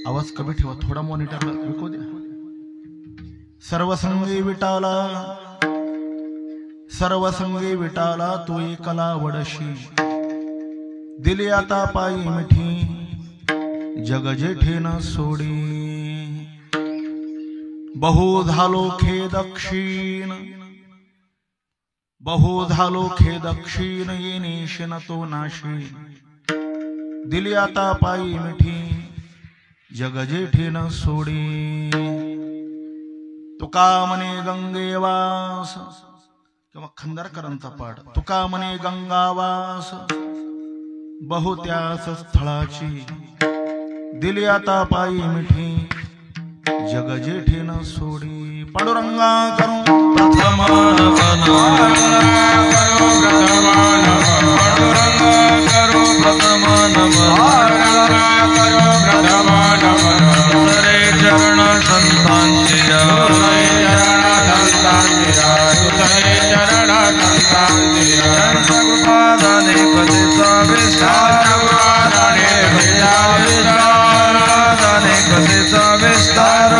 आवाज कमी ठेवा, थोडा मॉनिटरला विकू द्या. सर्वसंगी विटाला सर्वसंगी विटाला तू एकला वडशी, दिली आता पायी मिठी जग जेठे न सोडी. बहु झालो खेद क्षीण बहु झालो खेद क्षीण, येणेश न तो नाशी, दिली आता पायी मिठी जग जेठे न सोडी. तुका म्हणे गंगेवास, किंवा खंदारकरांचा पाठ. तुका म्हणे गंगावास बहुत्यास स्थळाची, दिली आता पायी मिठी जग जेठे न सोडी. पांडुरंगा करू प्रथमान चरण संतांची कृपादाने कथेचा विस्तार, कथेचा विस्तार,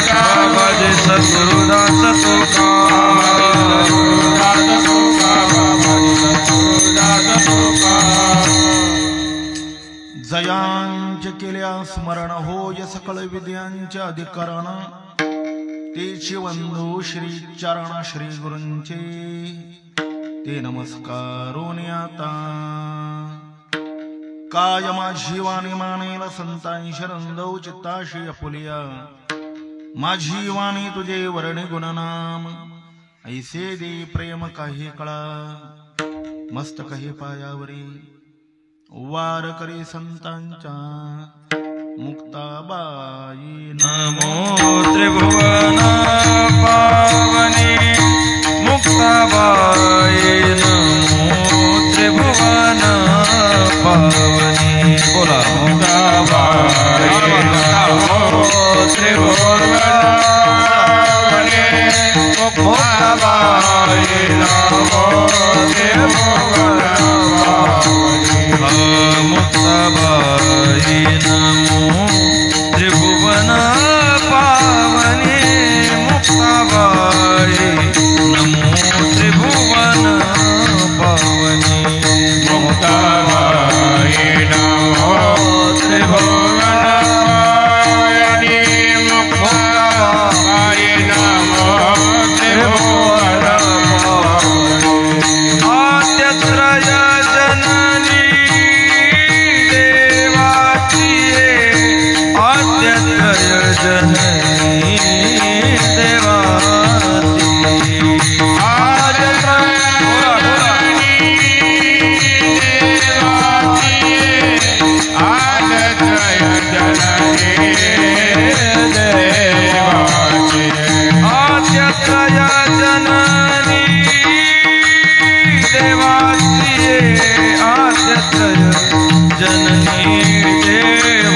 बाबाजी सद्गुरुदास तुका, जयांचे केल्या स्मरण होय सकळ विद्यांच्या अधिकरण. तेची वंदू श्री चरण श्री गुरूंचे, ते नमस्कारोनी आता. काय माझी वाणी मानेल संतांशी रंदव चित्ताशी अपुलिया. माझी वाणी तुझे वर्णी गुणनाम, ऐसे दे प्रेम काही कळा. मस्तक हे पायावरी वार करी संतांच्या, मुक्ताबाई नमो त्रिभुवन पावनी मुक्ताबाई, नमो त्रिभुवन पावनी. बोला मुक्ताबाई, नमो त्रिभुवन पावनी मुक्ताबाई, नमो त्रिभुवन मुक्ताबाई, नमो त्रिभुवन पावनी मुक्ताबाई, नमो त्रिभुवन पावनी मुक्ताबाई, नमो त्रिभुवन पावनी मुक्ताबाई, नमो त्रिभुवन पावनी. आद्यत्रय जननी जननी देवाती,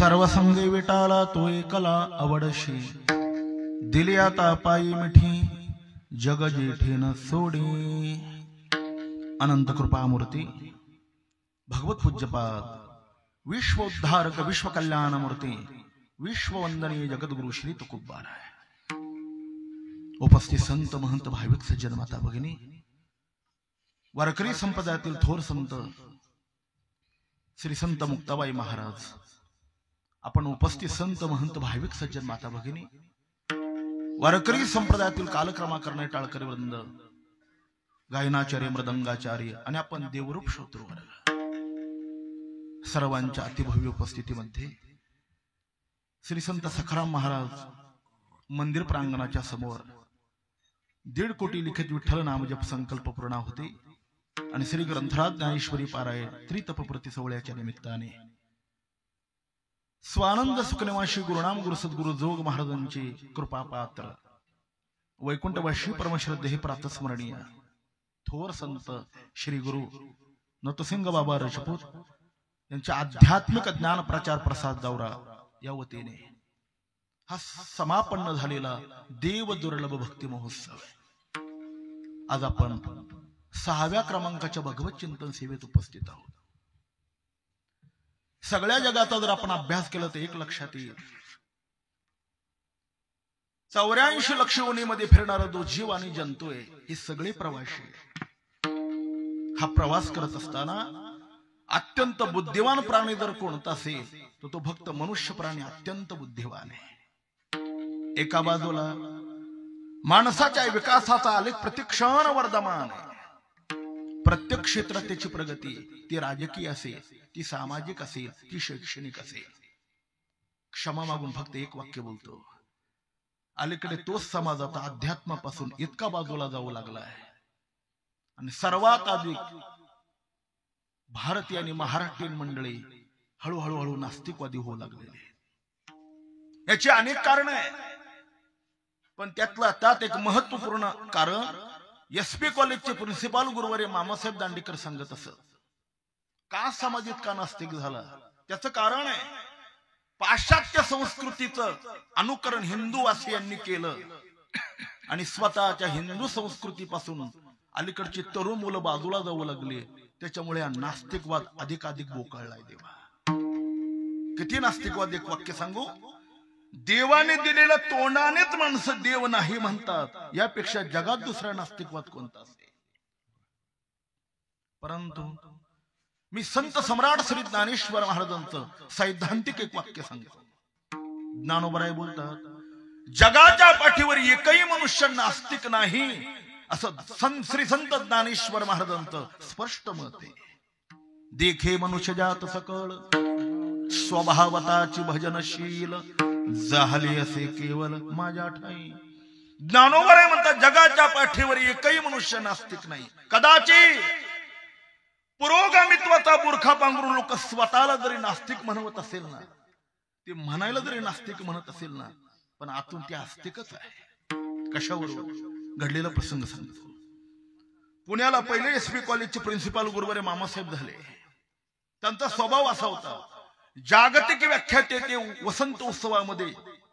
सर्वसंगी विटाला तो एकला आवडशी, दिली आता पायी मिठी जग जेठे न सोडी. अनंत कृपामूर्ती भगवत पूज्यपाद विश्व उद्धारक विश्व कल्याण मूर्ती विश्व वंदनीय जगद्गुरु श्री तुकोबाराय. उपस्थित संत महंत भाविक सज्जन माता भगिनी, वारकरी संप्रदायातील थोर संत श्री संत मुक्ताबाई महाराज, आपण उपस्थित संत महंत भाविक सज्जन माता भगिनी, वारकरी संप्रदायातील कालक्रमा करणे टाळकरी वृंद, गायनाचार्य मृदंगाचार्य आणि आपण देवरूप श्रोतृवर्ग, सर्वांच्या अतिभव्य उपस्थितीमध्ये श्री संत सखाराम महाराज मंदिर प्रांगणाच्या समोर 1.5 कोटी लिखित विठ्ठल नामजप संकल्प पूर्ण होते आणि श्री ग्रंथराज ज्ञानेश्वरी पारायण त्रितपप्रती सोहळ्याच्या निमित्ताने स्वानंद सुखनिवासी गुरुनाम गुरुसद्गुरु जोग महाराजांचे कृपापात्र वैकुंठवासी परमश्रद्धेय प्रातस्मरणीय थोर संत श्री गुरु नतसिंग बाबा राजपूत यांच्या आध्यात्मिक ज्ञान प्रचार प्रसाद दौरा या वतीने हा समापन्न झालेला देव दुर्लभ भक्ती महोत्सव आहे. आज आपण 6व्या क्रमांकाच्या भगवत चिंतन सेवेत उपस्थित आहोत. सगळ्या जगाचा जर आपण अभ्यास केला तर एक लक्षात येईल, 84 लक्ष योनीमध्ये फिरणारा जो जीव आणि जंतू आहे हे सगळे प्रवासी. हा प्रवास करत असताना अत्यंत बुद्धिवान प्राणी जर कोणता असेल तर तो फक्त मनुष्य प्राणी अत्यंत बुद्धिवान आहे. एका बाजूला माणसाच्या विकासाचा आलेख प्रतिक्षण वर्धमान आहे. प्रत्येक क्षेत्रात त्याची प्रगती, ती राजकीय असेल, ती सामाजिक असेल, ती शैक्षणिक असेल. क्षमा मागून फक्त एक वाक्य बोलतो, अलीकडे तोच समाज आता अध्यात्मापासून इतका बाजूला जाऊ लागला आहे आणि सर्वात अधिक भारतीय आणि महाराष्ट्रीयन मंडळी हळूहळू नास्तिकवादी होऊ लागलेले. याची अनेक कारण आहे, पण त्यात एक महत्वपूर्ण कारण एसपी कॉलेजचे प्रिन्सिपाल गुरुवारी मामासाहेब दांडेकर सांगत असत. का समाज इतका नास्तिक झाला? त्याचं कारण आहे पाश्चात्य संस्कृतीचं अनुकरण हिंदूवासियांनी केलं आणि स्वतःच्या हिंदू संस्कृतीपासून अलीकडची तरुण मुलं बाजूला जाऊ लागली. त्याच्यामुळे नास्तिकवाद अधिकाधिक बोकाळलाय. देवा किती नास्तिकवाद, एक वाक्य सांगू, देवाने दिलेल्या तोंडानेच माणसं देव नाही म्हणतात, यापेक्षा जगात दुसरा नास्तिकवाद कोणता असेल? परंतु मी संत सम्राट श्री ज्ञानेश्वर महाराजांचं सैद्धांतिक एक वाक्य सांगतो. ज्ञानोबराय बोलतात, जगाच्या पाठीवर एकही मनुष्य नास्तिक नाही असं श्री संत ज्ञानेश्वर महाराजांचं स्पष्ट मत आहे. देखे मनुष्य जात सकळ स्वभावताची भजनशील झाले असे केवळ माझ्या ठाई. ज्ञानोबराय म्हणतात, जगाच्या पाठीवर एकही मनुष्य नास्तिक नाही. कदाचित पुरोगामित्वाचा बुरखा पांघरून लोक स्वतःला जरी नास्तिक म्हणवत असेल ना, ते म्हणायला जरी नास्तिक म्हणत असेल ना, पण आतून ते आस्तिकच आहे. कशावर? घडलेला प्रसंग सांगतो. पुण्याला पहिले एसपी कॉलेजचे प्रिन्सिपाल गुरुवारी मामासाहेब झाले. त्यांचा स्वभाव असा होता, जागतिक व्याख्याते ते वसंत उत्सवामध्ये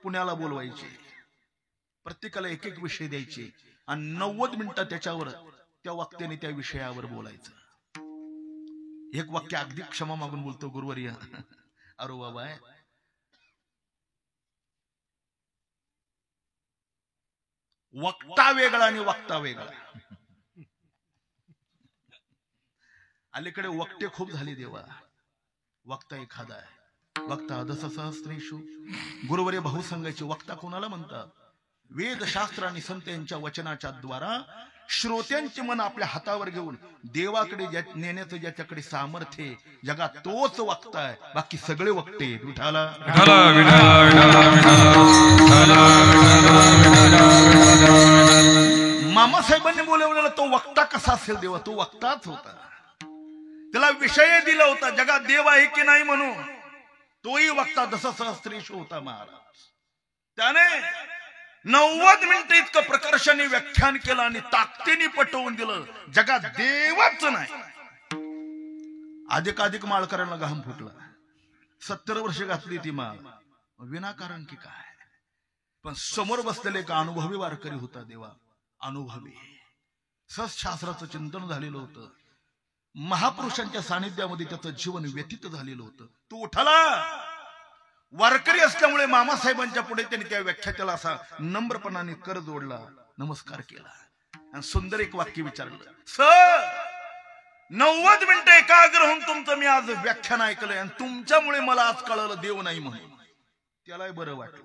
पुण्याला बोलवायचे, प्रत्येकाला एक एक विषय द्यायचे आणि 90 मिनिटं त्याच्यावर त्या वक्त्याने त्या विषयावर बोलायचं. एक वाक्य अगदी क्षमा मागून बोलतो गुरुवर्य, अरे बाबा वक्ता वेगळा आणि वक्ता वेगळा. अलीकडे वक्ते खूप झाले देवा. वक्ता एखादा आहे, वक्ता दस सहस्रेषु. गुरुवर्य बहुसंगाचे वक्ता कोणाला म्हणतात? वेदशास्त्र आणि संत यांच्या वचनाच्या द्वारा श्रोत्यांचे मन आपल्या हातावर घेऊन देवाकडे नेण्याचं ज्याच्याकडे सामर्थ्य जगात तोच वक्ता आहे. बाकी सगळे वक्ते विठाला मामासाहेबांनी बोलवलेला तो वक्ता कसा असेल देवा? तो वक्ताच होता. त्याला विषय दिला होता जगात देव आहे की नाही म्हणून. तोही वक्ता दशसहस्रेषु होता महाराज. त्याने 90 मिनिटं इतकं प्रकर्षाने व्याख्यान केलं आणि ताकदीने पटवून दिलं जगात देवच नाही. अधिकाधिक माळकऱ्यांना घाम फुटला. 70 वर्ष घातली ती माळ विनाकारण की काय? पण समोर बसलेले एक अनुभवी वारकरी होता देवा. अनुभवी सशास्त्राचं चिंतन झालेलं होतं. महापुरुषांच्या सानिध्यामध्ये त्याचं जीवन व्यतीत झालेलं होतं. तो उठाला. वारकरी असल्यामुळे मामासाहेबांच्या पुढे त्यांनी त्या व्याख्यात्याला असा नम्रपणाने कर जोडला. नमस्कार केला आणि सुंदर एक वाक्य विचारलं, सर 90 मिनिटं एकाग्र होऊन तुमचं मी आज व्याख्यान ऐकलंय आणि तुमच्यामुळे मला आज कळलं देव नाही म्हणून. त्यालाही बरं वाटलं,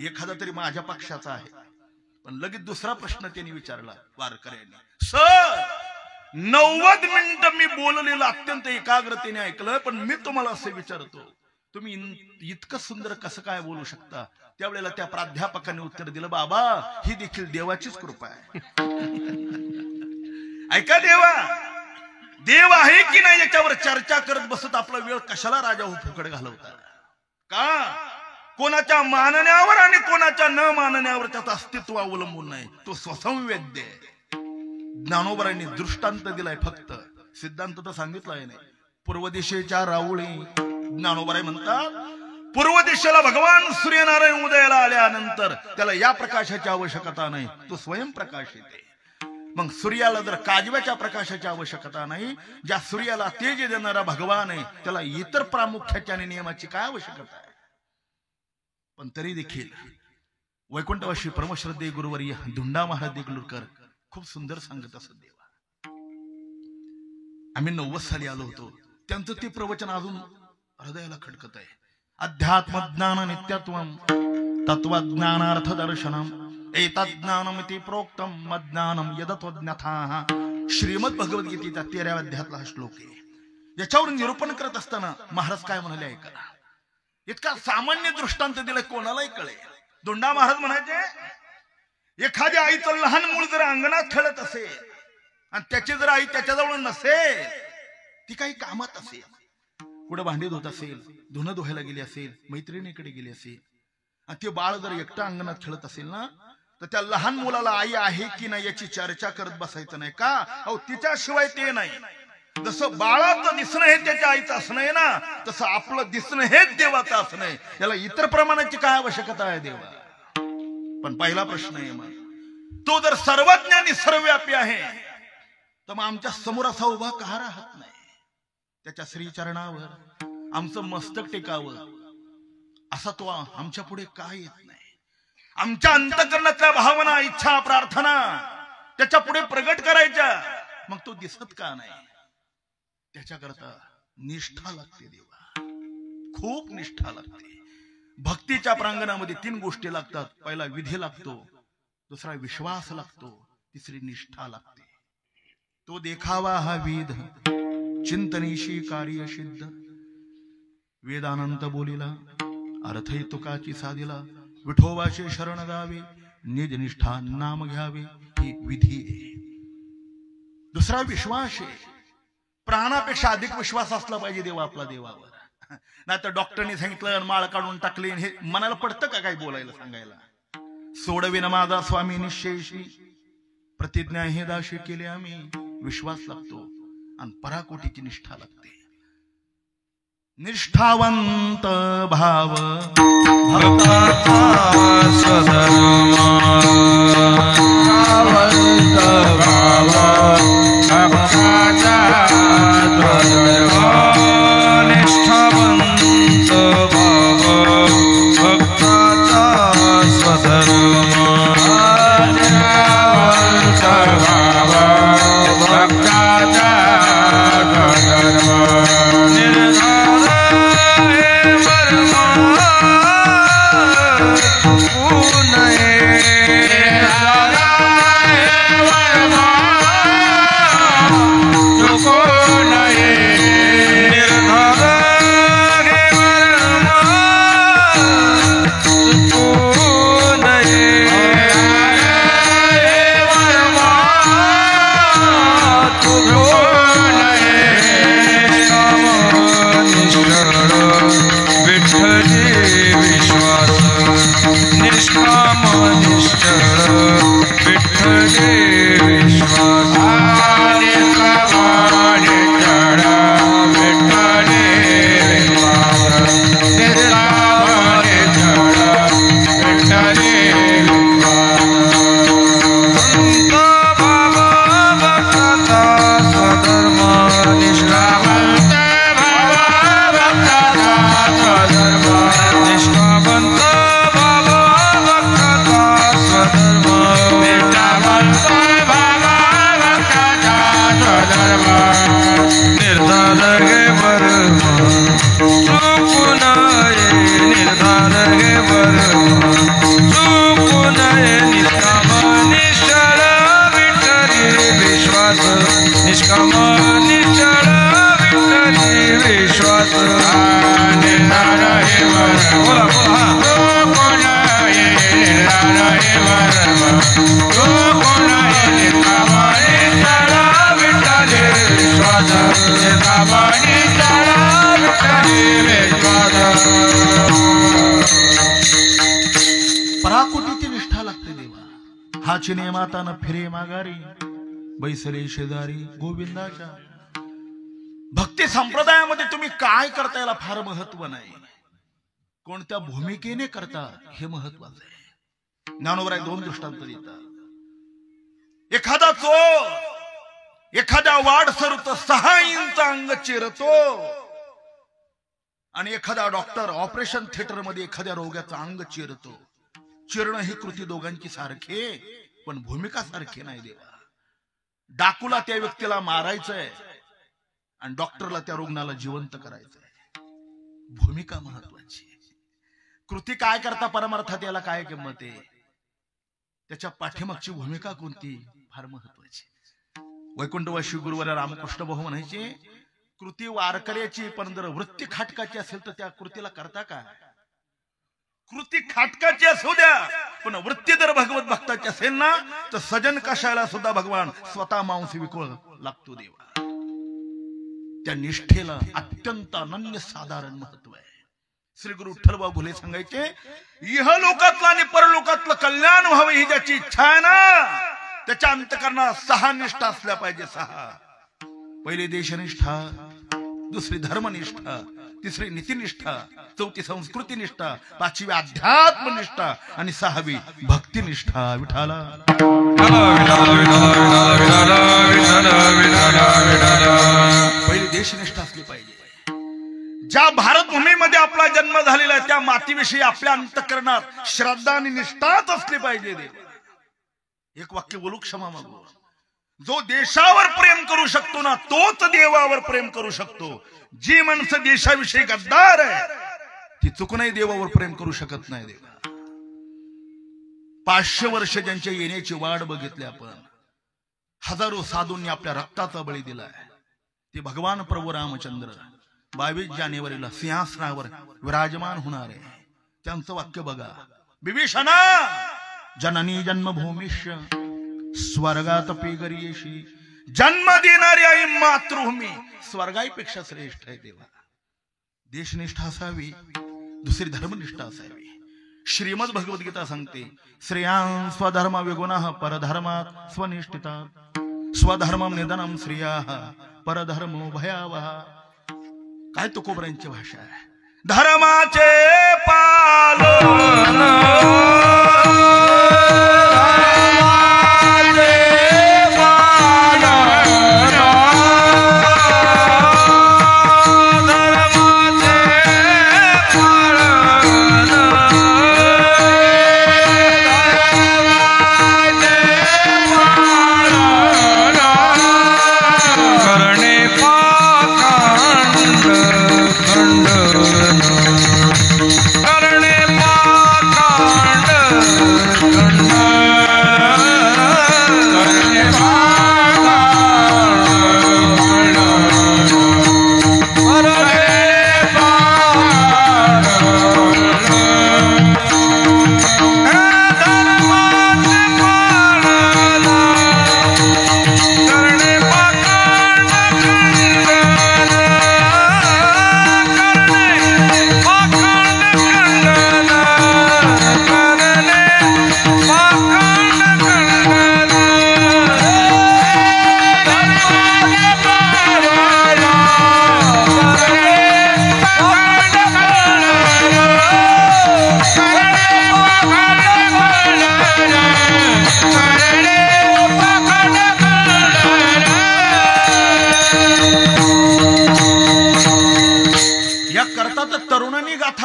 एखादा तरी माझ्या पक्षाचा आहे. पण लगेच दुसरा प्रश्न त्यांनी विचारला वारकऱ्यांनी, सर 90 मिनिटं मी बोललेलं अत्यंत एकाग्रतेने ऐकलं, पण मी तुम्हाला असं विचारतो, तुम्ही इतकं सुंदर कसं काय बोलू शकता? त्यावेळेला त्या प्राध्यापकाने उत्तर दिलं, बाबा ही देखील देवाचीच कृपा आहे. ऐका, देव आहे की नाही याच्यावर चर्चा करत बसत आपला वेळ कशाला राजा हो फुकट घालवता का? कोणाच्या मानण्यावर आणि कोणाच्या न मानण्यावर त्याचं अस्तित्व अवलंबून नाही, तो स्वसंवेद्य आहे. ज्ञानोबरांनी दृष्टांत दिलाय, फक्त सिद्धांत तर सांगितलाय नाही. पूर्व दिशेच्या राऊळी ज्ञानोबराय म्हणतात, पूर्व दिशेला भगवान सूर्यनारायण उदयाला आल्यानंतर त्याला या प्रकाशाची आवश्यकता नाही, तो स्वयंप्रकाशित आहे. मग सूर्याला जर काजव्याच्या प्रकाशाची आवश्यकता नाही, ज्या सूर्याला तेज देणारा भगवान आहे त्याला इतर प्रामुख्याच्या आणि नियमाची काय आवश्यकता आहे? पण तरी देखील वैकुंठवासी परमश्रद्धेय गुरुवर्य धुंडा महाराज देगलूरकर खूप सुंदर सांगत असत. देवा, आम्ही 90 साली आलो होतो, त्यांचं ते प्रवचन अजून हृदयाला खटकत आहे. अध्यात्म ज्ञान नित्यत्वम तत्वज्ञानार्थ दर्शनम एतज्ज्ञानमिति प्रोक्तम मज्ञानम यदत्वज्ञाथा. श्रीमद भगवद्गीतेचा 13व्या अध्यायातला हा श्लोक आहे. याच्यावरून निरूपण करत असताना महाराज काय म्हणाले ऐका. इतका सामान्य दृष्टांत दिलाय, कोणालाही कळेल. धोंडा महाराज म्हणायचे, एखाद्या आईचं लहान मूल जर अंगणात खेळत असेल आणि त्याची जर आई त्याच्याजवळ नसेल, ती काही कामात असेल, कुठं भांडी धुत असेल, धुणं धुवायला गेली असेल, मैत्रिणीकडे गेली असेल, आणि ते बाळ जर एकटं अंगणात खेळत असेल ना, तर त्या लहान मुलाला आई आहे की नाही याची चर्चा करत बसायचं नाही का? अहो, तिच्याशिवाय ते नाही. जसं बाळाचं दिसणं हे त्याच्या आईचं असणं आहे ना, तसं आपलं दिसणं हेच देवाचं असणं आहे. याला इतर प्रमाणाची काय आवश्यकता आहे देवा? पण पहिला प्रश्न आहे, मग तो जर सर्वज्ञ आणि सर्वव्यापी आहे तर मग आमच्या समोर असा उभा का राहत नाही? त्याच्या श्रीचरणावर आमचं मस्तक टेकावं असा तो आमच्या पुढे काय येत नाही? आमच्या अंतःकरणातल्या भावना, इच्छा, प्रार्थना त्याच्या पुढे प्रगट करायच्या, मग तो दिसत का नाही? त्याच्याकरता निष्ठा लागते देवा, खूप निष्ठा लागते. भक्तीच्या प्रांगणामध्ये 3 गोष्टी लागतात. पहिला विधी लागतो, दुसरा विश्वास लागतो, तिसरी निष्ठा लागते. तो देखावा हा विध चिंतनीशी कार्य सिद्ध. वेदानंत बोलिला अर्थ तुकाची साधिला. विठोबाचे शरण गावे निज निष्ठा नाम घ्यावे, ही विधी आहे. दुसरा विश्वास आहे. प्राणापेक्षा अधिक विश्वास असला पाहिजे देवा आपला देवावर. नाही तर डॉक्टरने सांगितलं माळ काढून टाकली, हे मनाला पडतं का काही बोलायला सांगायला? सोडविन माझा स्वामी निश्चयशी प्रतिज्ञा हे दाशी केले आम्ही. विश्वास लागतो आणि पराकोटीची निष्ठा लागते. निष्ठावंत भाव भक्ताचा स्वधर्म, निष्ठावंत भाव भक्ताचा स्वधर्म, निष्ठावंत भाव भक्ताचा स्वधर्म, निष्ठावंत भाव भक्ताचा स्वधर्म, निर्धार निष्ठावंत बाबा भक्ताचा स्वधर्म पराकुटीची निष्ठा लागते देवा. हा चिने मातानं फिरे माघारी, बैसले शेजारी गोविंदाच्या. भक्ती संप्रदायामध्ये तुम्ही काय करता याला फार महत्व नाही, कोणत्या भूमिकेने करता हे महत्वाचं आहे. ज्ञानोबराय 2 दृष्टांत देतात. एखादा चोर एखाद्या वाढ सरुत 6 इंच अंग चिरतो आणि एखादा डॉक्टर ऑपरेशन थिएटर मध्ये एखाद्या रोग्याचं अंग चिरतो. चिरणं ही कृती दोघांची सारखे, पण भूमिका सारखी नाही देवा. डाकूला त्या व्यक्तीला मारायचंय आणि डॉक्टरला त्या रुग्णाला जिवंत करायचंय. भूमिका महत्वाची. कृती काय करता परमार्थात याला काय किंमत आहे, त्याच्या पाठीमागची भूमिका कोणती फार महत्वाची. वैकुंठवासी गुरुवार रामकृष्ण भाऊ म्हणायचे, कृती वारकऱ्याची पण जर वृत्ती खाटकाची असेल तर त्या कृतीला करता का. कृती खाटकाची असू द्या, पण वृत्ती जर भगवत भक्ताची असेल ना, तर सजन कशाला सुद्धा भगवान स्वतः मांस विकळ लागतो देवा. त्या निष्ठेला अत्यंत अनन्य साधारण महत्व आहे. श्री गुरु विठ्ठलभाऊ घुले सांगायचे, इह लोकातलं आणि परलोकातलं कल्याण व्हावं ही ज्याची इच्छा आहे ना, त्याच्या अंतकरणात 6 निष्ठा असल्या पाहिजे. 6. पहिली देशनिष्ठा, दुसरी धर्मनिष्ठा, तिसरी नीतिनिष्ठा, चौथी संस्कृती निष्ठा, 5वी अध्यात्मनिष्ठा आणि 6वी भक्तिनिष्ठा. विठाला पहिली देशनिष्ठा असली पाहिजे. ज्या भारतभूमीमध्ये आपला जन्म झालेला आहे त्या मातीविषयी आपल्या अंतकरणात श्रद्धा आणि निष्ठाच असली पाहिजे. एक वाक्य बोलू क्षमा मागू. जो देशावर प्रेम करू शकतो ना, तोच देवावर प्रेम करू शकतो. जी माणसं देशाविषयी गद्दार आहे ती चुकूनही देवावर प्रेम करू शकत नाही. देवा 500 वर्ष ज्यांच्या येण्याची वाट बघितली आपण, हजारो साधूंनी आपल्या रक्ताचा बळी दिलाय. ते भगवान प्रभू रामचंद्र 22 जानेवारीला सिंहासनावर विराजमान होणार आहे. त्यांचं वाक्य बघा, विभीषणा जननी जन्मभूमीश स्वर्गात पेगरीयशी. जन्म देणारी आई मातृभूमी स्वर्गापेक्षा श्रेष्ठ आहे. देवा देशनिष्ठा असावी, दुसरी धर्मनिष्ठा असावी. श्रीमद भगवद्गीता सांगते, श्रेयां स्वधर्म विगुणः परधर्मात् स्वनिष्ठिता स्वधर्मम निधनम श्रियाः परधर्मो भयावह. काय तुकोबरांची भाषा आहे. धर्माचे पालन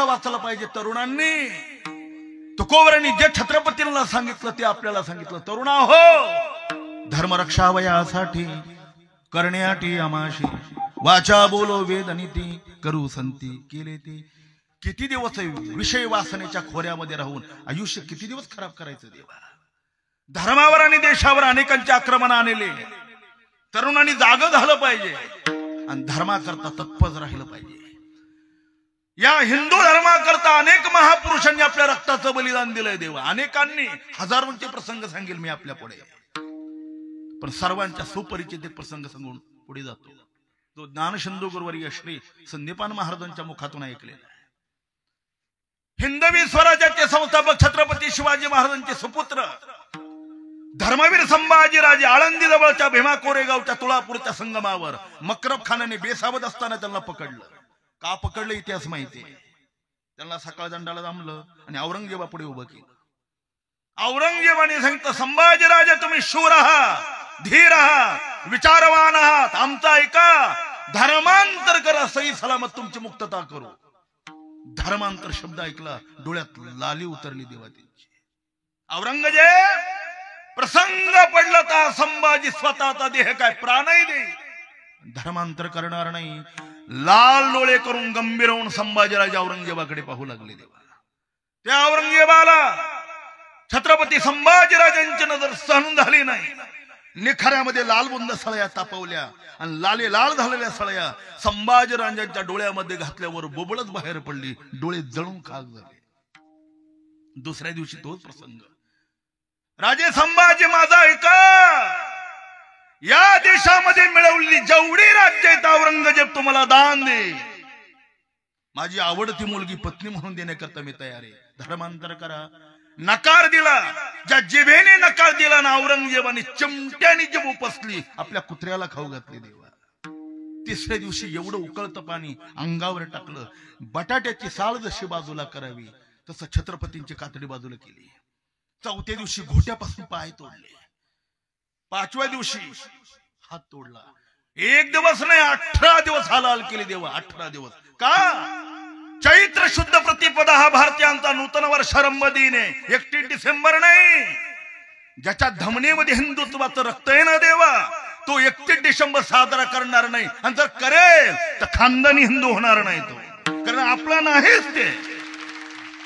वाचलं पाहिजे. तरुणांनी तुकोबरांनी जे छत्रपतींना सांगितलं ते आपल्याला सांगितलं. तरुणा हो, धर्मरक्षावयासाठी करण्याटी आमाशी वाचा बोलो वेद नीती करू संती केले ते. किती दिवस विषय वासनेच्या खोऱ्यामध्ये राहून आयुष्य किती दिवस खराब करायचं देवा. धर्मावर आणि देशावर अनेकांचे आक्रमण आणले. तरुणांनी जाग झालं पाहिजे आणि धर्माकरता तत्पर राहिलं पाहिजे. या हिंदू धर्माकरता अनेक महापुरुषांनी आपल्या रक्ताचं बलिदान दिलंय देवा. अनेकांनी, हजारोंचे प्रसंग सांगेल मी आपल्या पुढे, पण सर्वांच्या सुपरिचित एक प्रसंग सांगून पुढे जातो. तो ज्ञानशंदू गुरुवर्य श्री संदीपान महाराजांच्या मुखातून ऐकलेला. हिंदवी स्वराज्याचे संस्थापक छत्रपती शिवाजी महाराजांचे सुपुत्र धर्मवीर संभाजीराजे आळंदी जवळच्या भीमा कोरेगावच्या तुळापूरच्या संगमावर मकरब खानाने बेसावध असताना त्यांना पकडलं. का पकडलं इतिहास माहितीये. त्यांना सकाळ दंडाला जमलं आणि औरंगजेबापुढे उभं केलं. औरंगजेबाने सांगितलं, संभाजीराजे तुम्ही शूर आहात, धीर आहात, विचारवान आहात, आमचा ऐका, धर्मांतर करा, सही सलामत तुमची मुक्तता करू. धर्मांतर शब्द ऐकला, डोळ्यात लाली उतरली देवा त्यांची. औरंगजेब प्रसंग पडला तर संभाजी स्वतःचा देह काय प्राणही दे, धर्मांतर करणार नाही. लाल डोळे करून गंभीर होऊन संभाजीराजे औरंगजेबाकडे पाहू लागले देवा. त्या औरंगजेबाला छत्रपती संभाजीराजांची नजर सहन झाली नाही. निखाऱ्यामध्ये लालबुंद सळया तापवल्या आणि लाले लाल झालेल्या सळया संभाजीराजांच्या डोळ्यामध्ये घातल्यावर बोबळच बाहेर पडली, डोळे जळून खाक झाले. दुसऱ्या दिवशी तोच प्रसंग. राजे संभाजी माझा ऐका, या देशामध्ये मिळवलेली जेवढी राज्य आहेत औरंगजेब तुम्हाला दान दे. माझी आवडती मुलगी पत्नी म्हणून देण्याकरता मी तयार आहे. धर्मांतर करा. नकार दिला. ज्या जिभेने नकार दिला ना औरंगजेबाने चिमट्याने जीभ उपसली, आपल्या कुत्र्याला खाऊ घातले देवा. तिसऱ्या दिवशी एवढं उकळतं पाणी अंगावर टाकलं. बटाट्याची साल जशी बाजूला करावी तसं छत्रपतींची कातडी बाजूला केली. चौथ्या दिवशी घोट्यापासून पाय तोडले. पाचव्या दिवशी हात तोडला. एक दिवस नाही 18 दिवस हालाल केले देवा. 18 दिवस का? चैत्र शुद्ध प्रतिपदा हा भारतीयांचा नूतन वर्षारंभ दिन आहे. 31 डिसेंबर नाही. ज्याच्या धमनीमध्ये हिंदुत्वाचं रक्त आहे ना देवा, तो 31 डिसेंबर साजरा करणार नाही. आणि जर करेल तर खानदानी हिंदू होणार नाही तो, कारण आपला नाहीच ते.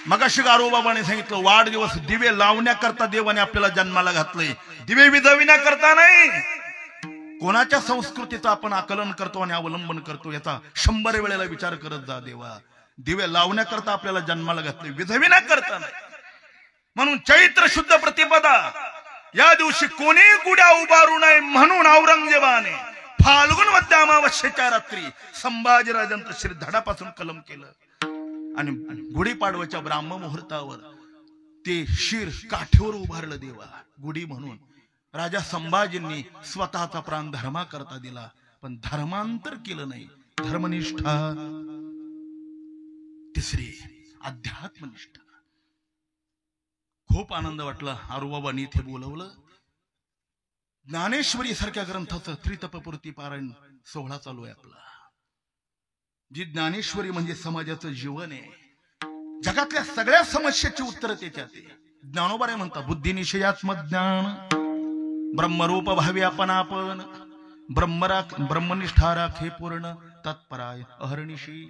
मगाशी गारोबाबाने सांगितलं, वाढदिवस दिवे लावण्याकरता देवाने आपल्याला जन्माला घातलंय, दिवे विझविण्याकरता नाही. कोणाच्या संस्कृतीचं आपण आकलन करतो आणि अवलंबन करतो याचा 100 वेळेला विचार करत जा देवा. दिवे लावण्याकरता आपल्याला जन्माला घातले, विझविण्याकरता नाही. म्हणून चैत्र शुद्ध प्रतिपदा या दिवशी कोणी गुड्या उभारू नये म्हणून औरंगजेबाने फाल्गुन मध्य अमावस्येच्या रात्री संभाजीराजांचं शिर धडापासून कलम केलं आणि गुढीपाडव्याच्या ब्राह्म मुहूर्तावर ते शिर काठीवर उभारलं देवा. गुढी म्हणून राजा संभाजींनी स्वतःचा प्राण धर्माकरता दिला, पण धर्मांतर केलं नाही. धर्मनिष्ठा. तिसरी अध्यात्मनिष्ठा. खूप आनंद वाटला. आरोबाबांनी इथे बोलवलं. ज्ञानेश्वरी सारख्या ग्रंथाचं त्रितपपूर्ती पारायण सोहळा चालू आहे आपला. जी ज्ञानेश्वरी म्हणजे समाजाचं जीवन आहे. जगातल्या सगळ्या समस्याची उत्तर त्याच्यात आहे. ज्ञानोबाने म्हणतात, बुद्धिनिश्चयात्मज्ञान, ब्रह्मरूप भावी आपण, ब्रह्मनिष्ठा राखे पूर्ण, तत्पराय अहर्निशी.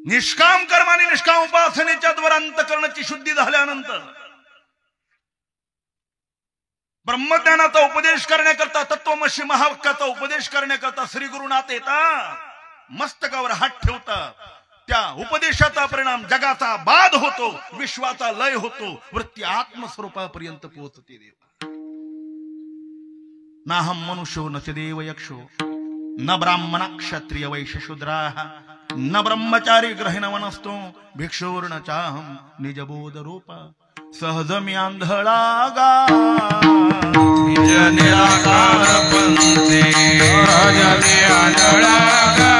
निष्काम कर्म आणि निष्काम उपासनेच्या द्वारा अंतःकरणाची शुद्धी झाल्यानंतर ब्रह्मज्ञानाचा उपदेश करण्याकरता, तत्वमसी महावाक्याचा उपदेश करण्याकरता श्री गुरुनाथ येतात. मस्तकावर हात ठेवतात. त्या उपदेशाचा परिणाम जगाचा बाध होतो, विश्वाचा लय होतो, वृत्ती आत्मस्वरूपापर्यंत पोहोचते. देव नाहम मनुष्यो न च देव यक्षो, न ब्राह्मण क्षत्रिय वैश्य शूद्राः, न ब्रह्मचारी ग्रहिण वनस्तो, भिक्षुर्न चाहम निजबोध रूपा. सहज मी आंधळा गा निज निराकार पंथे, सहज मी आंधळा गा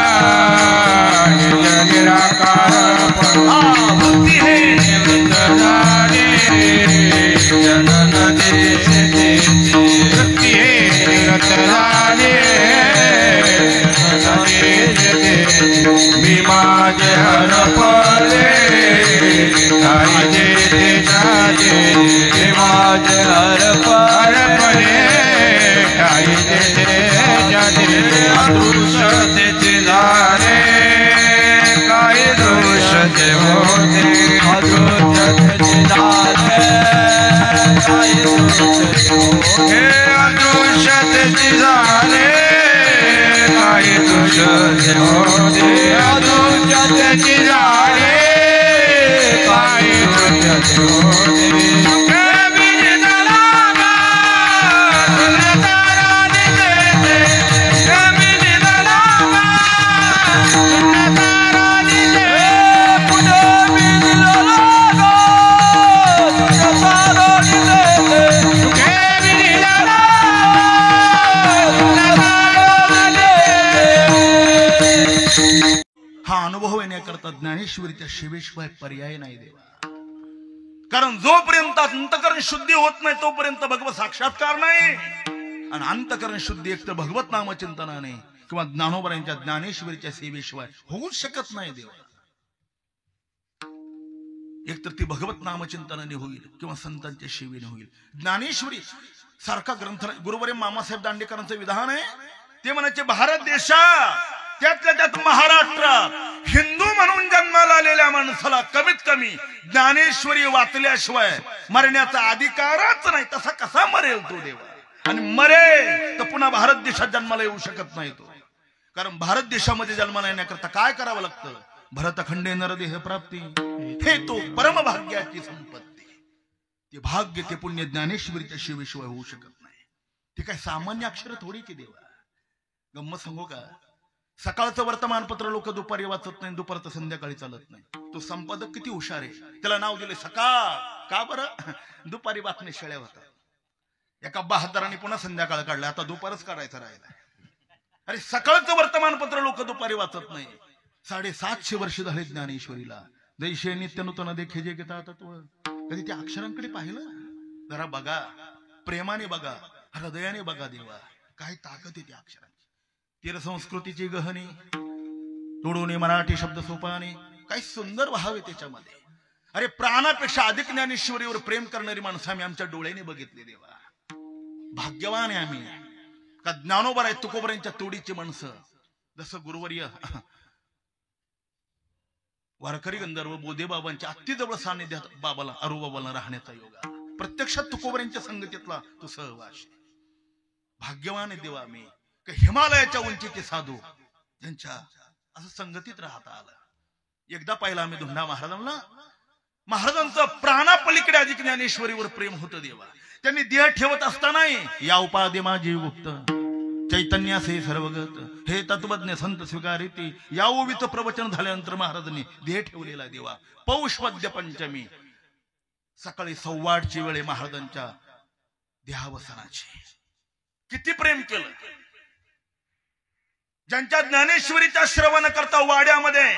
निज निराकार पंथे. हे निवृत्त झाले जनन देश देश, हे निवृत्त झाले जनन देश देश. मी माझे हरपले माझे देशाचे, हे माझे हरपले काही देशाचे. अदृश तेचे झाले काही दोष ते होते, अदृश तेचे झाले काही दोष ते होते. हे अदृश तेचे झाले काही दोष ते होते, अदृश ज्ञानेश्वरीच्या सेवेशिवाय पर्याय नाही देवा. कारण जोपर्यंत अंतकरण शुद्धी होत नाही तोपर्यंत भगवत साक्षात्कार नाही. आणि अंतकरण शुद्धी एक तर भगवत नामचिंतनाने किंवा ज्ञानोबरांच्या ज्ञानेश्वरीच्या सेवेशिवाय होऊच शकत नाही देवा. एक तर ती भगवत नामचिंतनाने होईल किंवा संतांच्या सेवेने होईल. ज्ञानेश्वरी सारखा ग्रंथ गुरुवर्य मामासाहेब दांडेकरांचं विधान आहे. ते म्हणायचे भारत देशात त्यातल्या त्यात महाराष्ट्रात हिंदू म्हणून जन्माला आलेल्या माणसाला कमीत कमी ज्ञानेश्वरी वाचल्याशिवाय मरण्याचा अधिकारच नाही. तसा कसा मरेल तो देवा. आणि मरेल तर पुन्हा भारत देशात जन्माला येऊ शकत नाही तो. कारण भारत देशामध्ये जन्माला येण्याकरता काय करावं लागतं. भरतखंडे नरदेह प्राप्ती हे तो परमभाग्याची संपत्ती. ते भाग्य ते पुण्य ज्ञानेश्वरीच्या सेवेशिवाय होऊ शकत नाही. ते काय सामान्य अक्षर थोडी की देवा. गम्मत सांगू का. सकाळचं वर्तमानपत्र लोक दुपारी वाचत नाही, दुपारचं संध्याकाळी चालत नाही. तो संपादक किती हुशार आहे. त्याला नाव दिले सकाळ. का बरं. दुपारी बातमी शेळ्या होतात. एका बहादराने पुन्हा संध्याकाळ काढला. आता दुपारच काढायचं राहिला. अरे सकाळचं वर्तमानपत्र लोक दुपारी वाचत नाही. 750 वर्ष झाले ज्ञानेश्वरीला. दैशे नित्य नूतन देखे जे घेता तत्व. कधी त्या अक्षरांकडे पाहिलं. जरा बघा, प्रेमाने बघा, हृदयाने बघा देवा. काय ताकद आहे त्या अक्षरांची. तीर संस्कृतीची गहनी तोडून मराठी शब्द सोपाने काय सुंदर व्हावे त्याच्यामध्ये. अरे प्राणापेक्षा अधिक ज्ञानेश्वरीवर प्रेम करणारी माणसं आम्ही आमच्या डोळ्याने बघितले देवा. भाग्यवान आहे आम्ही का ज्ञानोबा आहे तुकोबरांच्या तोडीची माणसं. जसं गुरुवर्य वारकरी गंधर्व बोधे बाबांच्या अतिजवळ सानिध्यात बाबाला अरुबाबाला राहण्याचा योग. प्रत्यक्षात तुकोबरांच्या संगतीतला तो सहवास. भाग्यवान आहे देवा आम्ही हिमालयाच्या उंचीचे साधू त्यांच्या असं संगतीत राहता आलं. एकदा पाहिलं आम्ही धुंडा महाराजांना. महाराजांचं प्राणापलीकडे अधिक ज्ञानेश्वरीवर प्रेम होतं देवा. त्यांनी देह ठेवत असतानाही या उपाधी माझी गुप्त चैतन्यासे सर्वगत हे तत्वज्ञ संत स्वीकारिती या ओवीचं प्रवचन झाल्यानंतर महाराजांनी देह ठेवलेला देवा. पौष वद्य पंचमी सकाळी 8:15ची वेळे महाराजांच्या देहावसानाची. किती प्रेम केलं. ज्यांच्या ज्ञानेश्वरीच्या श्रवण करता वाड्यामध्ये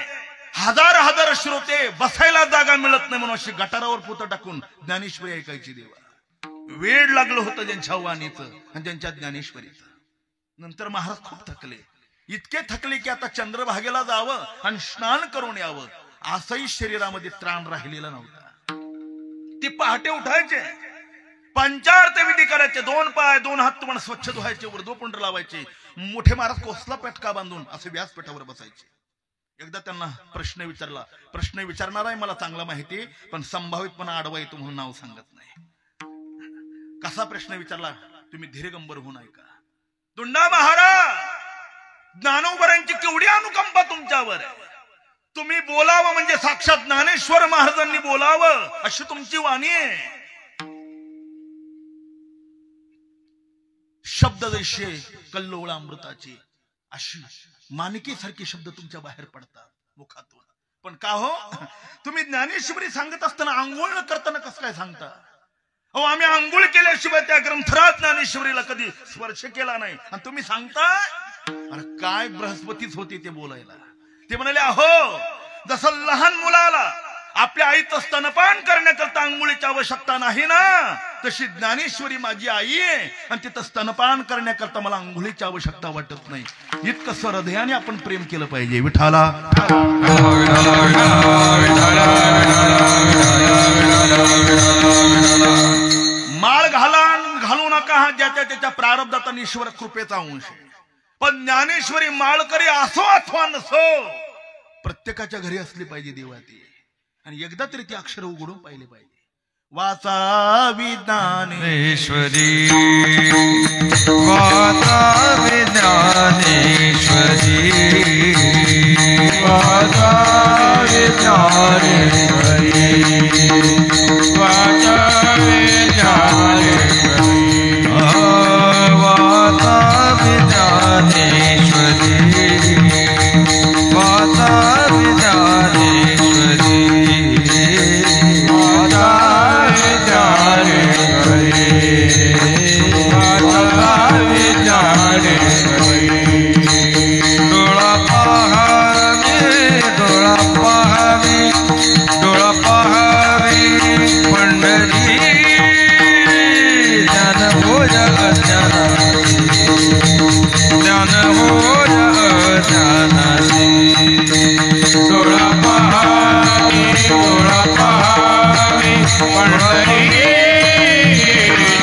हजार श्रोते बसायला जागा मिळत नाही म्हणून अशी गटारावर पोतं टाकून ज्ञानेश्वरी ऐकायची देवा. वेळ लागलं होतं त्यांच्या वाणीचं आणि त्यांच्या ज्ञानेश्वरीचं. नंतर महाराज खूप थकले. इतके थकले की आता चंद्रभागेला जावं आणि स्नान करून यावं असंही शरीरामध्ये त्राण राहिलेला नव्हता. ती पहाटे उठायचे, पंचार्थ विधी करायचे, 2 पाय 2 हात तुम्हाला स्वच्छ धुवायचे, ऊर्ध्वपुंड लावायचे, मोठे महाराज कोसला पेटका बांधून असे व्यासपीठावर बसायचे. एकदा त्यांना प्रश्न विचारला. प्रश्न विचारणार आहे मला चांगला माहिती पण संभावितपणा आडवा येतो म्हणून नाव सांगत नाही. कसा प्रश्न विचारला तुम्ही धीरगंभीर होऊन ऐका. दुंडा महाराज ज्ञानोबरांची केवढी अनुकंपा तुमच्यावर आहे. तुम्ही बोलावं म्हणजे साक्षात ज्ञानेश्वर महाराजांनी बोलावं अशी तुमची वाणी आहे. शब्द जैसे कल्लोळ अमृताची अशी मानकी सारखे शब्द तुमच्या बाहेर पडतात मुखातून. पण का हो तुम्ही ज्ञानेश्वरी सांगत असताना आंघोळ न करताना कसं काय सांगता. अहो आम्ही आंघोळ केल्याशिवाय त्या ग्रंथराज ज्ञानेश्वरीला कधी स्पर्श केला नाही आणि तुम्ही सांगता. अरे काय बृहस्पतीच होती ते बोलायला. ते म्हणाले अहो जसं लहान मुलाला आपल्या आईचं स्तनपान करण्याकरता आंघोळीची आवश्यकता नाही ना तशी ज्ञानेश्वरी माझी आई आहे आणि तिथं स्तनपान करण्याकरता मला आंघोळीची आवश्यकता वाटत नाही. इतकं हृदयाने आपण प्रेम केलं पाहिजे विठाला. माळ घालू नका हा ज्याच्या त्याच्या प्रारब्धात आणि ईश्वर कृपेचा अंश आहे. पण ज्ञानेश्वरी माळकरी असो अथवा नसो प्रत्येकाच्या घरी असली पाहिजे देवा ती. आणि एकदा तरी ती अक्षर उघडून पाहिले पाहिजे. वाचावी ज्ञानेश्वरी वाचावी ज्ञानेश्वरी वाचावी ज्ञानेश्वरी वाचावी ज्ञानेश्वरी वाचावी ज्ञानेश्वरी वाचावी ज्ञानेश्वरी डोळा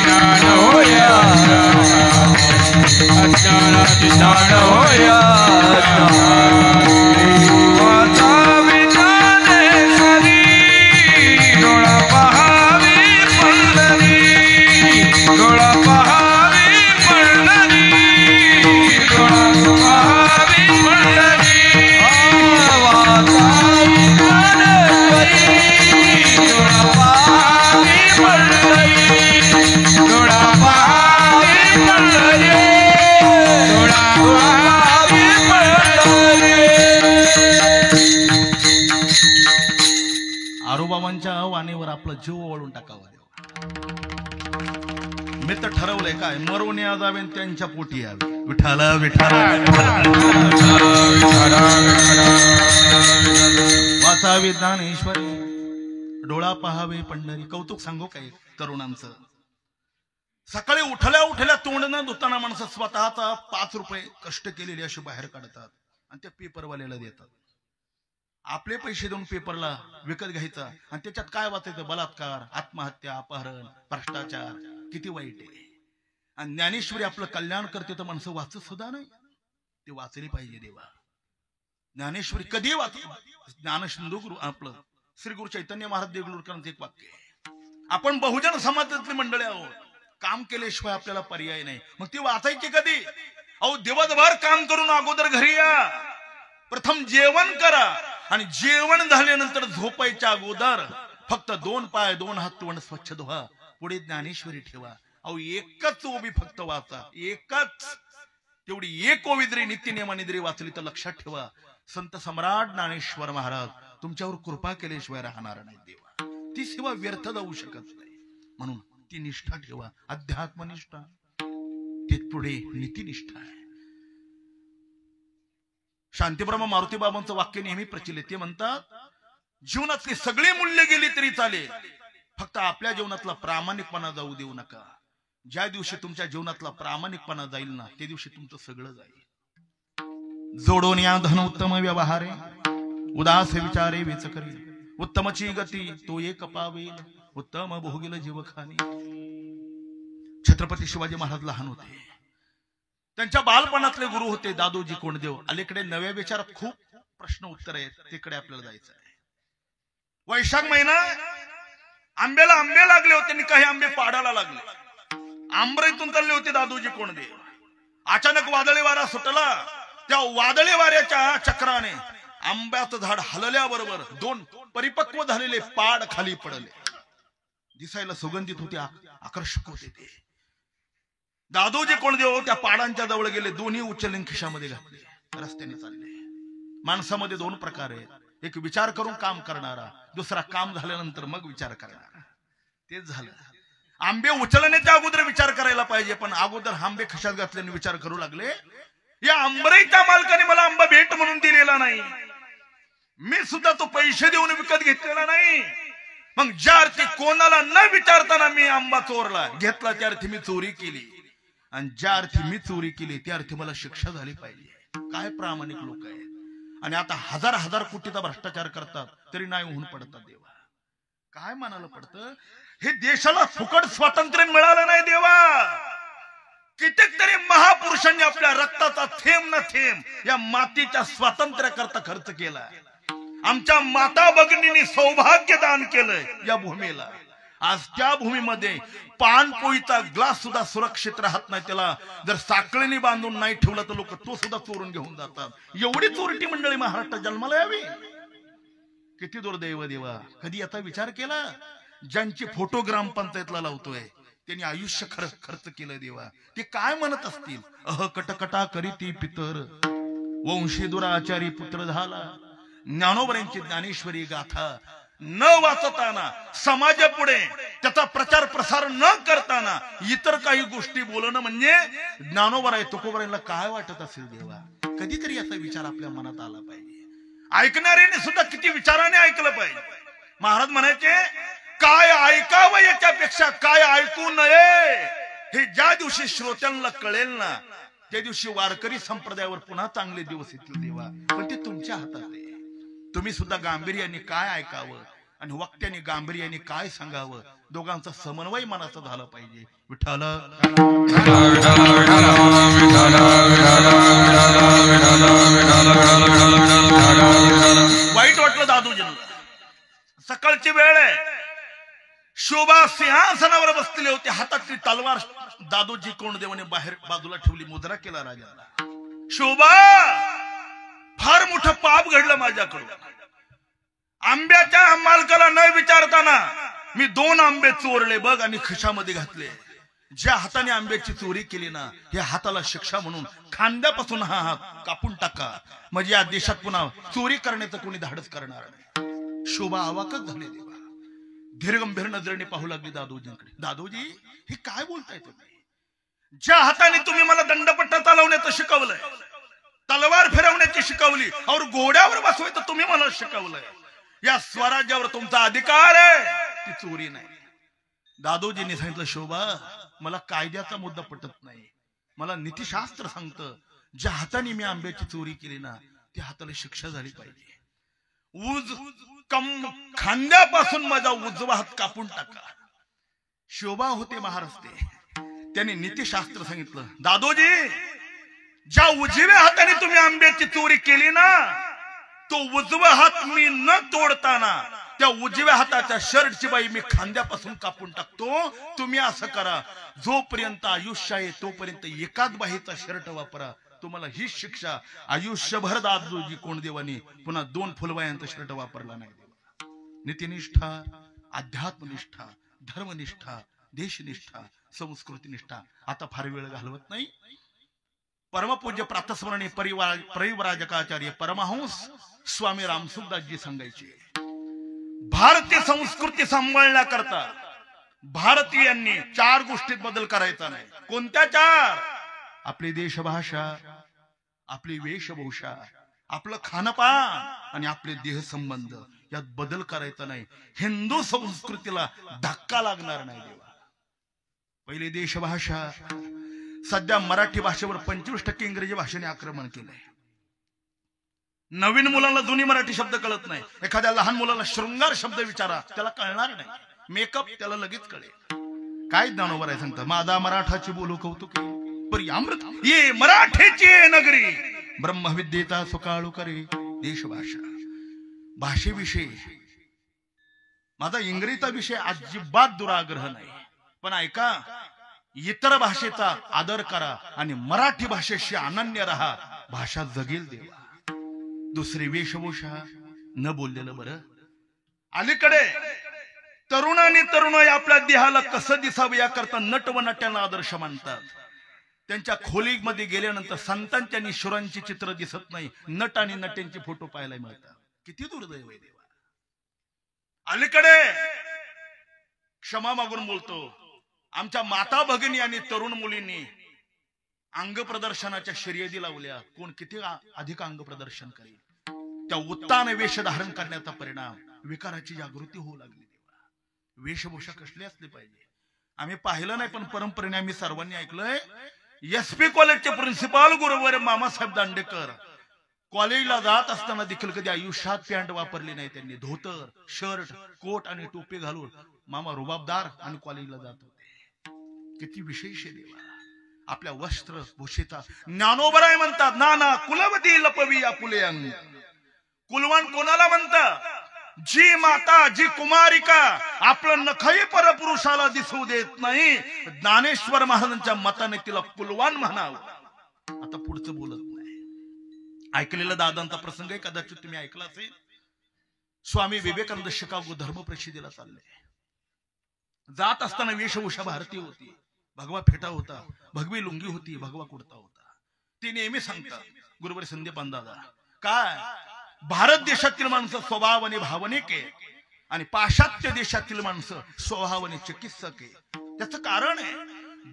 ज्ञान होया अज्ञानाति ज्ञान होया माता विज्ञानेश्वरी डोळा पहावी पंढरी डोळा पहावी पंढरी डोळा पहावी पंढरी माता विज्ञानेश्वरी डोळा पहावी पंढरी डोळा पहावी पंढरी डोळा पहावी पंढरी. आरोबाबांच्या वाणीवर आपला जीव ओळून टाकावा देवा. मी तर ठरवलंय काय, मरून यावे त्यांच्या पोटी यावे. विठाला विठाला वाचावे ज्ञानेश्वरी डोळा पहावे पंढरी. कौतुक सांगू काय तरुणांचं, सकाळी उठल्या उठल्या तोंड न धुताना माणसं स्वतःचा 5 रुपये कष्ट केलेले असे बाहेर काढतात आणि त्या पेपरवाल्याला देतात. आपले पैसे देऊन पेपरला विकत घ्यायचा आणि त्याच्यात काय वाचायचं, बलात्कार, आत्महत्या, अपहरण, भ्रष्टाचार, किती वाईट आहे. आणि ज्ञानेश्वरी आपलं कल्याण करते तर माणसं वाचत सुद्धा नाही. ते वाचली पाहिजे देवा. ज्ञानेश्वरी कधी वाच. ज्ञानसिंधू गुरु आपलं श्री गुरु चैतन्य महाराज देगलूरकरांचं एक वाक्य आहे, आपण बहुजन समाजातली मंडळी आहोत, काम केल्याशिवाय आपल्याला पर्याय नाही. मग ती वाचायची कधी? अहो दिवसभर काम करून अगोदर घरी या, प्रथम जेवण करा आणि जेवण झाल्यानंतर झोपायच्या अगोदर फक्त 2 पाय 2 हात तोंड स्वच्छ धुवा, पुढे ज्ञानेश्वरी ठेवा. अहो एकच ओबी फक्त वाचा, एकच, तेवढी एक ओवी जरी नित्यनियमाने जरी वाचली तर लक्षात ठेवा, संत सम्राट ज्ञानेश्वर महाराज तुमच्यावर कृपा केल्याशिवाय राहणार नाही देवा. ती सेवा व्यर्थ जाऊ शकत नाही. म्हणून ती निष्ठा ठेवा, अध्यात्मनिष्ठा, ते पुढे नीतिनिष्ठा आहे. शांतीब्रह्म मारुती बाबांचं वाक्य नेहमी प्रचलित. ते म्हणतात, जीवनातली सगळी मूल्य गेली तरी चालेल, फक्त आपल्या जीवनातला प्रामाणिकपणा जाऊ देऊ नका. ज्या दिवशी तुमच्या जीवनातला प्रामाणिकपणा जाईल ना, त्या दिवशी तुमचं सगळं जाईल. जोडून या धन उत्तम व्यवहारे, उदास विचारे वेच करी, उत्तमची गती तो एक पावेल, उत्तम भोगिल जीवखानी. छत्रपती शिवाजी महाराज लहान होते, त्यांच्या बालपणातले गुरु होते दादोजी कोंडदेव. अलीकडे नव्या विचारात खूप प्रश्न उत्तर आहेत, तिकडे आपल्याला जायचं आहे. वैशाख महिना, आंब्याला आंबे लागले होते आणि काही आंबे पाडायला लागले. आंबरीतून चालले होते दादोजी कोंडदेव. अचानक वादळी वारा सुटला. त्या वादळी वाऱ्याच्या चक्राने आंब्याचं झाड हलल्याबरोबर 2 परिपक्व झालेले पाड खाली पडले. दिसायला सुगंधित होते, आकर्षक होते ते. दादोजी कोंडदेव त्या पाडांच्या जवळ गेले, दोन्ही उचलून खिशामध्ये घातले, रस्त्याने चालले. माणसामध्ये 2 प्रकार आहेत, एक विचार करून काम करणारा, दुसरा काम झाल्यानंतर मग विचार करणारा. तेच झालं. आंबे उचलण्याच्या अगोदर विचार करायला पाहिजे, पण अगोदर आंबे खिशात घातल्याने विचार करू लागले, या आंबरेच्या मालकाने मला आंबा भेट म्हणून दिलेला नाही, मी सुद्धा तो पैसे देऊन विकत घेतलेला नाही. मग ज्या अर्थी कोणाला न विचारताना मी आंबा चोरला घेतला, त्या अर्थी मी चोरी केली, आणि ज्या अर्थी मी चोरी केली त्या अर्थी मला शिक्षा झाली पाहिजे. काय प्रामाणिक लोक आहेत. आणि आता हजार कोटीचा भ्रष्टाचार करतात तरी नाही होऊन पडतात देवा. काय म्हणायला पडतं, हे देशाला फुकट स्वातंत्र्य मिळालं नाही देवा. कित्येक तरी महापुरुषांनी आपल्या रक्ताचा थेंब न थेंब या मातीच्या स्वातंत्र्य करता खर्च केला. आमच्या माता भगिनींनी सौभाग्य दान केलंय या भूमीला. आज त्या भूमीमध्ये पानपोईचा ग्लास सुद्धा सुरक्षित राहत नाही. त्याला जर साखळीने बांधून नाही ठेवलं तर लोक तो सुद्धा चोरून घेऊन जातात. एवढी चोरटी मंडळी महाराष्ट्रात जन्माला यावी. किती दुर्दैव देवा. कधी याचा विचार केला, ज्यांची फोटो ग्रामपंचायतला लावतोय त्यांनी आयुष्य खर्च केलं देवा. ते काय म्हणत असतील, अह कटकटा करीती पितर, वंशी दुराचारी पुत्र झाला. ज्ञानोबरांची ज्ञानेश्वरी गाथा न वाचताना, समाजापुढे त्याचा प्रचार प्रसार न करताना इतर काही गोष्टी बोलणं म्हणजे ज्ञानोबराय तुकोबरायला काय वाटत असेल देवा. कधीतरी याचा विचार आपल्या मनात आला पाहिजे. ऐकणाऱ्याने सुद्धा किती विचाराने ऐकलं पाहिजे. महाराज म्हणायचे, काय ऐकावं याच्यापेक्षा काय ऐकू नये हे ज्या दिवशी श्रोत्यांना कळेल ना, त्या दिवशी वारकरी संप्रदायावर पुन्हा चांगले दिवस येतील देवा. पण ते तुमच्या हातात आहे. तुम्ही सुद्धा गांभीर्याने काय ऐकावं आणि वक्त्याने गांभीर्याने काय सांगावं दोघांचा समन्वय मनाचा झाला पाहिजे. विठ्ठल वाईट वाटलं दादूजींना. सकाळची वेळ आहे, शोभा सिंहासनावर बसलेले होते, हातातली तलवार दादोजी कोंडदेवाने बाहेर बाजूला ठेवली, मुद्रा केला राजाला. शोभा, फार मोठं पाप घडलं माझ्याकडून. आंब्याच्या मालकाला न विचारताना मी 2 आंबे चोरले बघ आणि खिशामध्ये घातले. ज्या हाताने आंब्याची चोरी केली ना, या हाताला शिक्षा म्हणून खांद्यापासून हा हात कापून टाका, म्हणजे या देशात पुन्हा चोरी करण्याचं कोणी धाडस करणार नाही. शोभा अवाकच झाले. देवा धीरगंभीर नजरेने पाहू लागली दादोजींकडे. दादोजी, हे काय बोलताय तुम्ही? ज्या हाताने तुम्ही मला दंडपट्टा चालवण्याचं शिकवलंय, तलवार फिरवण्याची शिकवली, और घोड्यावर बसवायचं तुम्ही मला शिकवलंय, या स्वराज्यावर तुमचा अधिकार आहे, ती चोरी नाही. दादोजींनी सांगितलं, शोभा, मला कायद्याचा मुद्दा पटत नाही, मला नीतिशास्त्र सांगतं, ज्या हाताने मी आंब्याची चोरी केली ना, त्या हाताला शिक्षा झाली पाहिजे. खांद्यापासून माझा उजवा हात कापून टाका. शोभा होते महाराष्ट्र, त्यांनी नीतिशास्त्र सांगितलं. दादोजी, ज्या उजव्या हाताने तुम्ही आंब्याची चोरी केली ना, तो उजवा हात मी न तोडताना त्या उजव्या हाताच्या शर्टची बाई मी खांद्यापासून कापून टाकतो. तुम्ही असं करा, जोपर्यंत आयुष्य आहे तोपर्यंत एकाच बाईचा शर्ट वापरा. तुम्हाला ही शिक्षा आयुष्यभर. दादोजी कोंडदेवानी पुन्हा 2 फुलबायांचा शर्ट वापरला नाही. नीतिनिष्ठा, अध्यात्मनिष्ठा, धर्मनिष्ठा, देशनिष्ठा, संस्कृतीनिष्ठा. आता फार वेळ घालवत नाही. परमपूज्य प्रातस्मरणीय परिव्राजकाचार्य परमहंस स्वामी रामसुखदासजी सांगायचे, भारतीय संस्कृती सांभाळण्याकरता भारतीयांनी 4 गोष्टीत बदल करायचा नाही. कोणत्या 4? आपली देशभाषा, आपली वेशभूषा, आपलं खानपान आणि आपले देहसंबंध, यात बदल करायचा नाही. हिंदू संस्कृतीला धक्का लागणार नाही. देवा, पहिली देशभाषा. सध्या मराठी भाषेवर 25% इंग्रजी भाषेने आक्रमण केलंय. नवीन मुलांना जुनी मराठी शब्द कळत नाही. एखाद्या लहान मुलाला शृंगार शब्द विचारा, त्याला कळणार नाही. मेकअप त्याला लगेच कळेल. काय ज्ञानोबर आहे सांगतात, माझा मराठाची बोलू कौतुक परी अमृत ये मराठीची नगरी, ब्रह्मविद्येचा सुकाळू करे. देशभाषा, भाषेविषयी माझा इंग्रजीचा विषय अजिबात दुराग्रह नाही, पण ऐका, इतर भाषेचा आदर करा आणि मराठी भाषेशी अनन्य राहा. भाषा जगेल देवा. दुसरी वेशभूषा, न बोललेलं बरं. अलीकडे तरुण आणि तरुणाई आपल्या देहाला कसं दिसावं याकरता नट व नट्यांना आदर्श मानतात. त्यांच्या खोलीमध्ये गेल्यानंतर संतांच्या आणि शुरांची चित्र दिसत नाही, नट आणि नट्यांचे फोटो पाहायला मिळतात. किती दुर्दैव आहे देवा. अलीकडे क्षमा मागून बोलतो, आमच्या माता भगिनी आणि तरुण मुलींनी अंग प्रदर्शनाच्या शर्यती लावल्या. कोण किती अधिक अंग प्रदर्शन करेल. त्या उत्तान वेश धारण करण्याचा परिणाम विकाराची जागृती होऊ लागली. देवा, वेशभूषा कसली असली पाहिजे. आम्ही पाहिलं नाही, पण परंपरेने आम्ही सर्वांनी ऐकलंय. SP कॉलेजचे प्रिन्सिपाल गुरुवर मामासाहेब दांडेकर कॉलेजला जात असताना देखील कधी आयुष्यात पॅन्ट वापरली नाही. त्यांनी धोतर, शर्ट, कोट आणि टोपी घालून मामा रुबाबदार आणि कॉलेजला जात होते. किती विशेष आहे देवा आपल्या वस्त्र भूषिता. ज्ञानोबराय म्हणतात, नाना कुलवती लपवी आपुले अंग. कुलवान कोणाला म्हणतात? जी माता, जी कुमारिका आपलं नखही परपुरुषाला दिसू देत नाही, ज्ञानेश्वर महाराजांच्या मताने तिला कुलवान म्हणावं. आता पुढचं बोलत नाही. ऐकलेला दादांचा प्रसंग आहे, कदाचित तुम्ही ऐकला असेल. स्वामी विवेकानंद शिकागो धर्म परिषदेला चालले. जात असताना वेशभूषा भारतीय होती. भगवा फेटा होता, भगवी लुंगी होती, भगवा कुर्ता होता. ते नेहमी सांगतात गुरुवर संदीप अंदाजा, काय भारत देशातील माणसं स्वभावाने भावनिक आहे आणि पाश्चात्य देशातील माणसं स्वभावाने चिकित्सक आहे. त्याचं कारण आहे,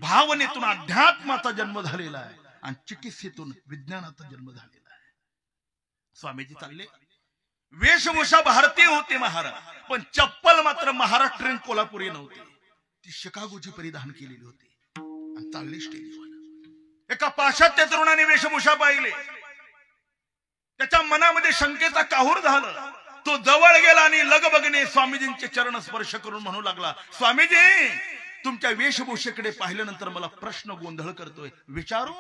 भावनेतून अध्यात्माचा जन्म झालेला आहे आणि चिकित्सेतून विज्ञानाचा जन्म झालेला आहे. स्वामीजी चालले, वेशभूषा भारतीय होते महाराज, पण चप्पल मात्र महाराष्ट्रीयन कोल्हापुरी नव्हती. ती शिकागोची परिधान केलेली होती आणि चालली स्टेजवर. एका पाश्चात्य तरुणाने वेशभूषा पाहिली. त्याच्या मनामध्ये शंकेचा काहूर झालं. तो जवळ गेला आणि लगबगने स्वामीजींचे चरण स्पर्श करून म्हणू लागला, स्वामीजी तुमच्या वेशभूषेकडे पाहिल्यानंतर मला प्रश्न गोंधळ करतोय, विचारू?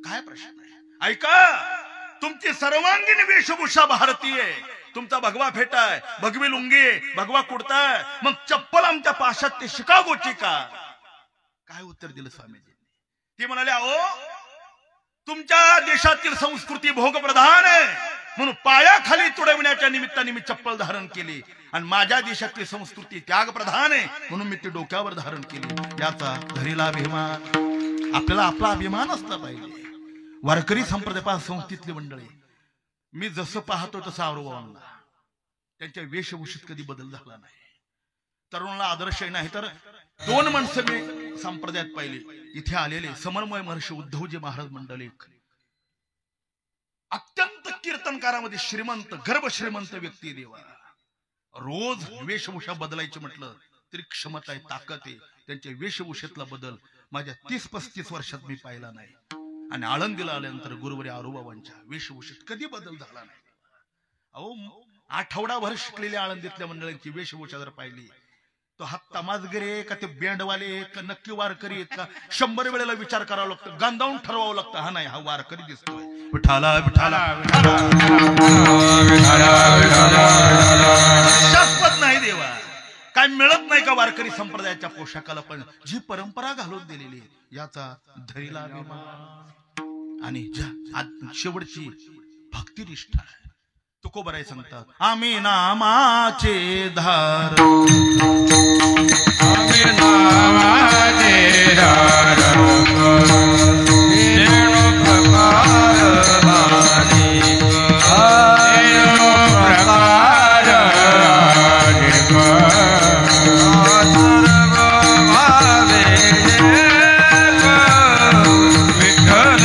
काय प्रश्न आहे? ऐका, तुमची सर्वांगीण वेशभूषा भारतीय, तुमचा भगवा फेटा आहे, भगवी लुंगी, भगवा कुर्ता आहे, मग चप्पल आमच्या पाश्चात्य शिकागोची का? काय उत्तर दिलं स्वामीजी? ते म्हणाले, अहो तुमच्या देशातील संस्कृती भोगप्रधान आहे म्हणून पायाखाली तुडविण्याच्या निमित्ताने मी चप्पल धारण केली, आणि माझ्या देशातली संस्कृती त्याग प्रधान आहे म्हणून मी ती डोक्यावर धारण केली. याचा धरीला अभिमान. आपल्याला आपला अभिमान असला पाहिजे. वारकरी संप्रदाय संस्थेतली मंडळी, मी जसं पाहतो तसं औरवांना त्यांच्या वेशभूषेत कधी बदल झाला नाही. तरुणाला आदर्श नाही तर दोन माणसं मी संप्रदायात पाहिली, इथे आलेले समन्वय महर्षी उद्धवजी महाराज मंडळी, अत्यंत कीर्तनकारामध्ये श्रीमंत, गर्भ श्रीमंत व्यक्ती देवा. रोज वेशभूषा बदलायची म्हटलं तरी क्षमता आहे, ताकद आहे. त्यांच्या वेशभूषेतला बदल माझ्या 30-35 वर्षात मी पाहिला नाही. आणि आळंदीला आल्यानंतर गुरुवारी आरोबाबांच्या वेशभूषेत कधी बदल झाला नाही. अहो आठवडाभर शिकलेल्या आळंदीतल्या मंडळींची वेशभूषा जर पाहिली तो हा तमाजगरे का ते बँडवाले का नक्की वारकरी का 100 वेळेला विचार करावा लागतो, गांधावून ठरवावं लागतं. हा नाही, हा वारकरी दिसतोय. विठाला विठाला शाश्वत नाही देवा. काय मिळत नाही का वारकरी संप्रदायाच्या पोशाखाला? पण जी परंपरा घालून दिलेली याचा धरीला अभिमान. आणि शेवटची भक्तिनिष्ठा आहे. तुकोबराय सांगतात, आम्ही नामाचे धार, आम्ही नामाचे धार, रेणू प्रकार वाणी, रेणू प्रकार सर्व भावे विठ्ठल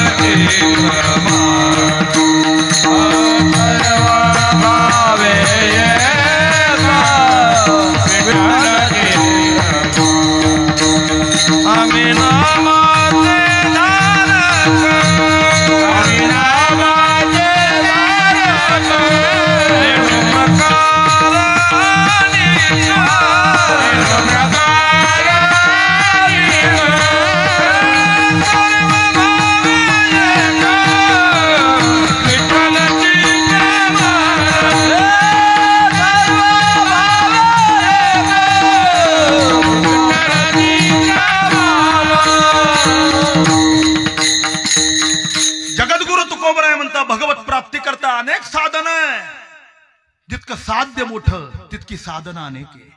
भगवत प्राप्ती करता अनेक साधन आहे. जितकं साध्य मोठं तितकी साधन अनेक आहे.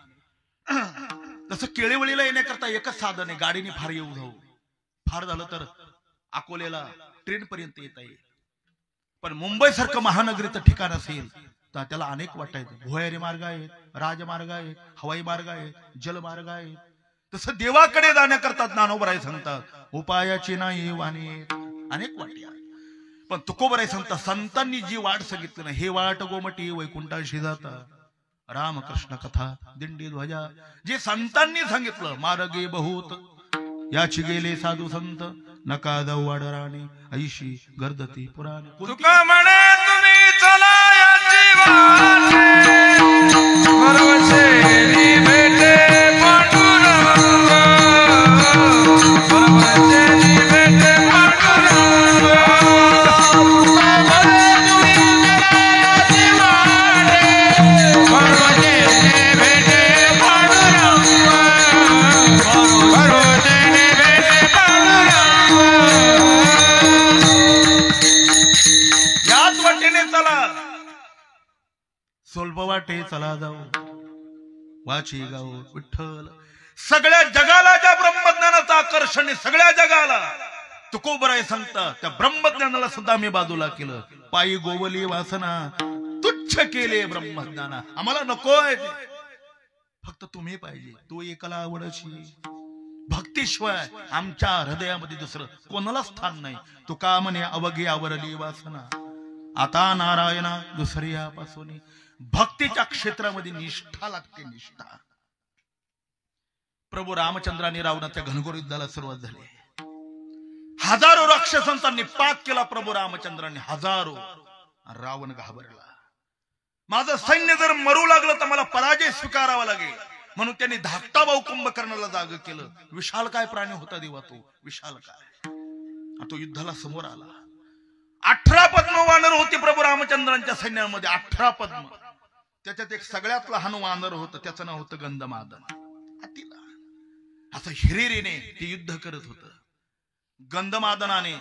तसं केळीवळीला येण्याकरता एकच साधन आहे, गाडीने फार येऊ जाऊ. फार झालं तर अकोल्याला ट्रेन पर्यंत येता येईल. पण मुंबई सारखं महानगरीचं ठिकाण असेल तर त्याला अनेक वाटा आहेत. भुयारी मार्ग आहेत, राजमार्ग आहेत, हवाई मार्ग आहेत, जलमार्ग आहेत. तसं देवाकडे जाण्याकरता ज्ञानोबराय सांगतात, उपायाची नाही वाणी, अनेक वाटी आहेत. पण तुकोबराय सांगतात, संतांनी जी वाट सांगितली ना, हे वाट गोमटी वैकुंठाशी जाता, रामकृष्ण कथा दिंडी ध्वजा, जे संतांनी सांगितलं मार्गे बहुत याची गेले साधू संत, नका जाऊ वाडराणी ऐशी गर्दती पुराणे. तुका म्हणे तुम्ही चला याची वाटे, परवशेनी भेटे पांडुरंग, परवशेनी भेटे पांडुरंग. तुका म्हणे तुम्ही चला याची वाटे, परवशेनी भेटे पांडुरंग, परवशेनी भेटे पांडुरंग. याच वाटेने चला, सोल्प वाटे चला जाऊ, वाची गाऊ विठ्ठल. सगळ्या जगाला ज्या ब्रह्मज्ञानाचं आकर्षण आहे, सगळ्या जगाला, तुकोबराय सांगतात त्या ब्रह्मज्ञानाला सुद्धा मी बाजूला केलं. पायी गोवली वासना तुच्छ केले ब्रह्मज्ञाना. आम्हाला नकोय, फक्त तुम्ही पाहिजे. तू एकाला आवडशी. भक्तीशिवाय आमच्या हृदयामध्ये दुसरं कोणाला स्थान नाही. तुका म्हणे अवघी आवरली वासना, आता नारायणा दुसरी यापासून. भक्तीच्या क्षेत्रामध्ये निष्ठा लागते, निष्ठा. प्रभू रामचंद्रांनी रावणाच्या घनघोर युद्धाला सुरुवात झाली. हजारो राक्षसांचा निपात केला प्रभू रामचंद्रांनी, हजारो. रावण घाबरला. माझं सैन्य जर मरू लागलं तर मला पराजय स्वीकारावा लागेल. म्हणून त्यांनी धाकटा भाऊ कुंभकर्णाला जाग केलं. विशाल काय प्राणी होता देवा तो, विशाल काय. तो युद्धाला समोर आला. 18 पद्म वानर होती प्रभू रामचंद्रांच्या सैन्यामध्ये. 18 पद्म. त्याच्यात एक सगळ्यात लहान वानर होतं, त्याचं नाव होतं गंधमादन. अतिला असं हिरिरीने ते युद्ध करत होत. गंधमादनाने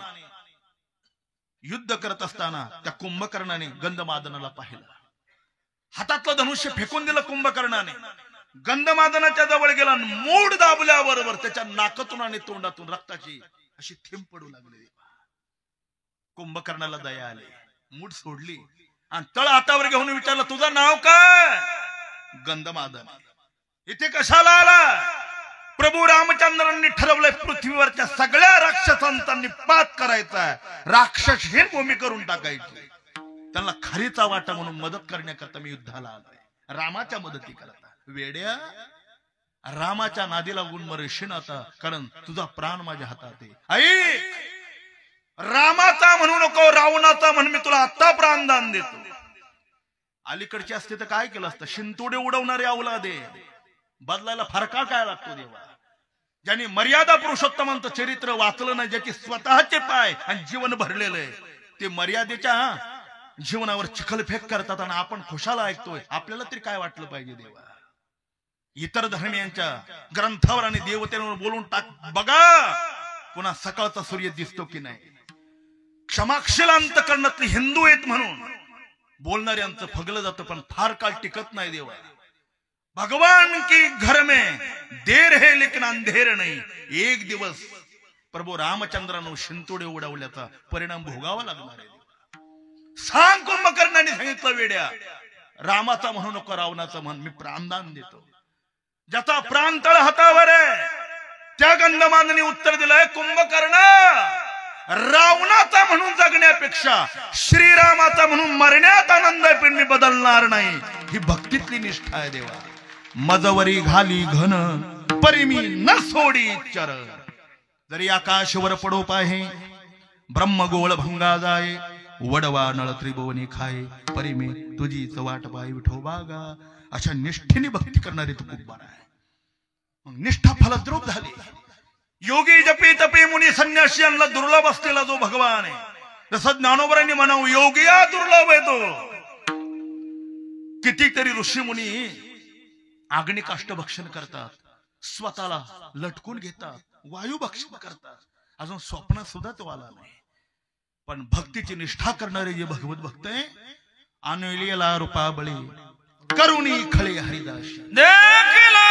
युद्ध करत असताना त्या कुंभकर्णाने गंधमादनाला पाहिलं. हातातलं धनुष्य फेकून दिलं कुंभकर्णाने. गंधमादनाच्या जवळ गेला, मूड दाबल्याबरोबर त्याच्या नाकातून आणि तोंडातून रक्ताची अशी थेंब पडू लागली. कुंभकर्णाला दया आली, मूड सोडली आणि तळ हातावर घेऊन विचारलं, तुझं नाव काय? गंधमादन. इथे कशाला आला? प्रभू रामचंद्रांनी ठरवलंय पृथ्वीवरच्या सगळ्या राक्षसांचा निपात करायचा, राक्षसहीन भूमी करून टाकायची. त्यांना खरीचा वाटा म्हणून मदत करण्याकरता मी युद्धाला आलोय. रामाच्या मदती करता. वेड्या, रामाच्या नादी लागून मरशील आता, कारण तुझा प्राण माझ्या हातात आहे. ऐक, रामाचा म्हणू नको, रावणाचा म्हण, मी तुला आता प्राणदान देतो. अलीकडची असते तर काय केलं असतं? शिंतोडे उडवणारे अवलादे. बदलायला फरका काय लागतो देवा? ज्यांनी मर्यादा पुरुषोत्तमांचं चरित्र वाचलं नाही, ज्याचे स्वतःचे पाय आणि जीवन भरलेलं आहे, ते मर्यादेच्या जीवनावर चिखलफेक करतात आणि आपण खुशाला ऐकतोय. आपल्याला तरी काय वाटलं पाहिजे देवा? इतर धर्मियांच्या ग्रंथावर आणि देवतेवर बोलून टाक, बघा पुन्हा सकाळचा सूर्य दिसतो की नाही. क्षमाशील अंतकरणातले हिंदू आहेत म्हणून बोलणाऱ्यांचं फगलं जातं, पण फार काळ टिकत नाही देवा. भगवान की घर में देर है लेकिन अंधेर नहीं. एक दिवस प्रभू रामचंद्रानं शिंतोडे उडवल्याचा परिणाम भोगावा लागणार आहे. सांग कुंभकर्णाने सांगितलं, वेड्या, रामाचा म्हणू नको, रावणाचा म्हण, मी प्राणदान देतो. ज्याचा प्राण तळ हातावर आहे त्या गंधमादनाने उत्तर दिलंय, कुंभकर्ण, रावणाचा म्हणून जगण्यापेक्षा श्रीरामाचा म्हणून मरण्यात आनंद आहे, पण मी बदलणार नाही. ही भक्तीतली निष्ठा आहे देवा. मजवरी घाली घन परी मी न सोडी चर. जरी आकाशवर पडो पाहे ब्रह्मगोळ भंगा जाय. वडवा नळ त्रिभुवनी खाय परी मी तुझीच वाट पाय विठोबागा. अशा निष्ठेने भक्ती करणारी तू खूप बरा आहे. मग निष्ठा फलद्रूप झाली. योगी जपी तपी मुनी संन्यासी यांना दुर्लभ असलेला जो भगवान आहे, जसं ज्ञानोबरांनी म्हणावं, योगिया दुर्लभ आहे तो. कितीतरी ऋषी मुनी अग्निकाष्ट भक्षण करतात, स्वतःला लटकून घेतात, वायू भक्षण करतात, अजून स्वप्नात सुद्धा तो आला नाही. पण भक्तीची निष्ठा करणारे जे भगवत भक्त आहे, आणलेला रूपा बळी करुणी खळे हरिदास. देखिला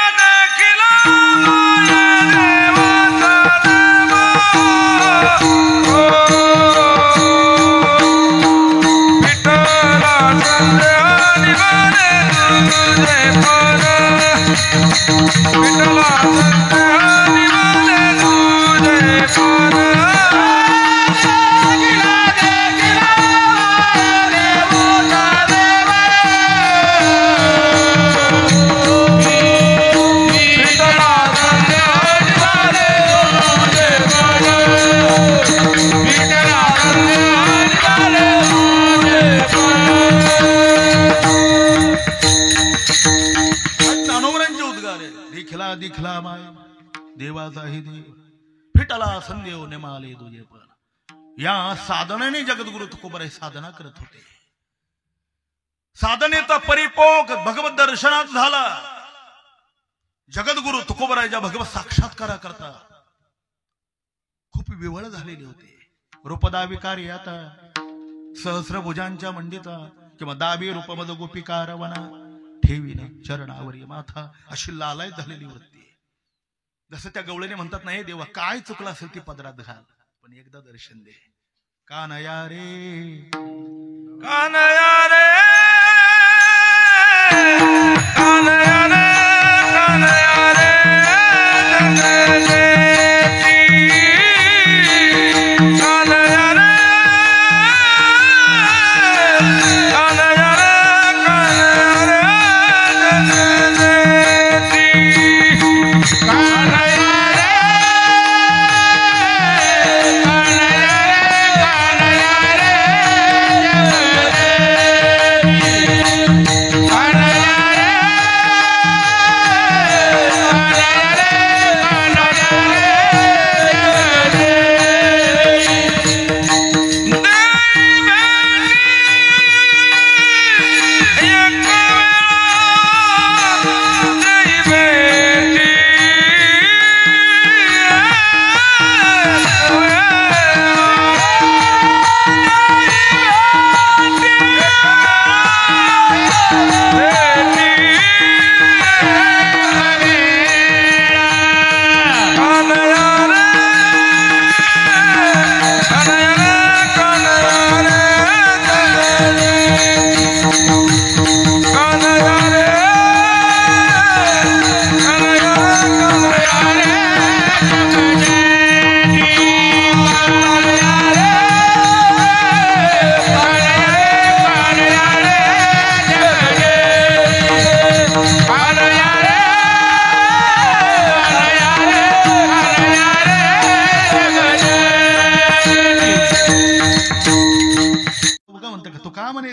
देखिला दिखला माय देवाचा हे देव फिटला संदेव नेमाले तुझे पण. या साधनेने जगद्गुरु तुकोबाराय साधना करत होते. साधनेचा परिपोक भगवत दर्शनात झाला. जगद्गुरु तुकोबारायच्या भगवत साक्षात्कारा करता खूप विवळ झालेले होते. रूपदा विकारी आता सहस्रभुजांच्या मंडिता किंवा दाबी रूपमद गोपिका रवना ठेवीने चरणावरी माथा, अशी लालाय झालेली वृत्ती. जसं त्या गवळीने म्हणतात, नाही देवा काय चुकलं असेल ती पदरात घाल, पण एकदा दर्शन दे. कानया रे कानया रे कानया रे कानया रे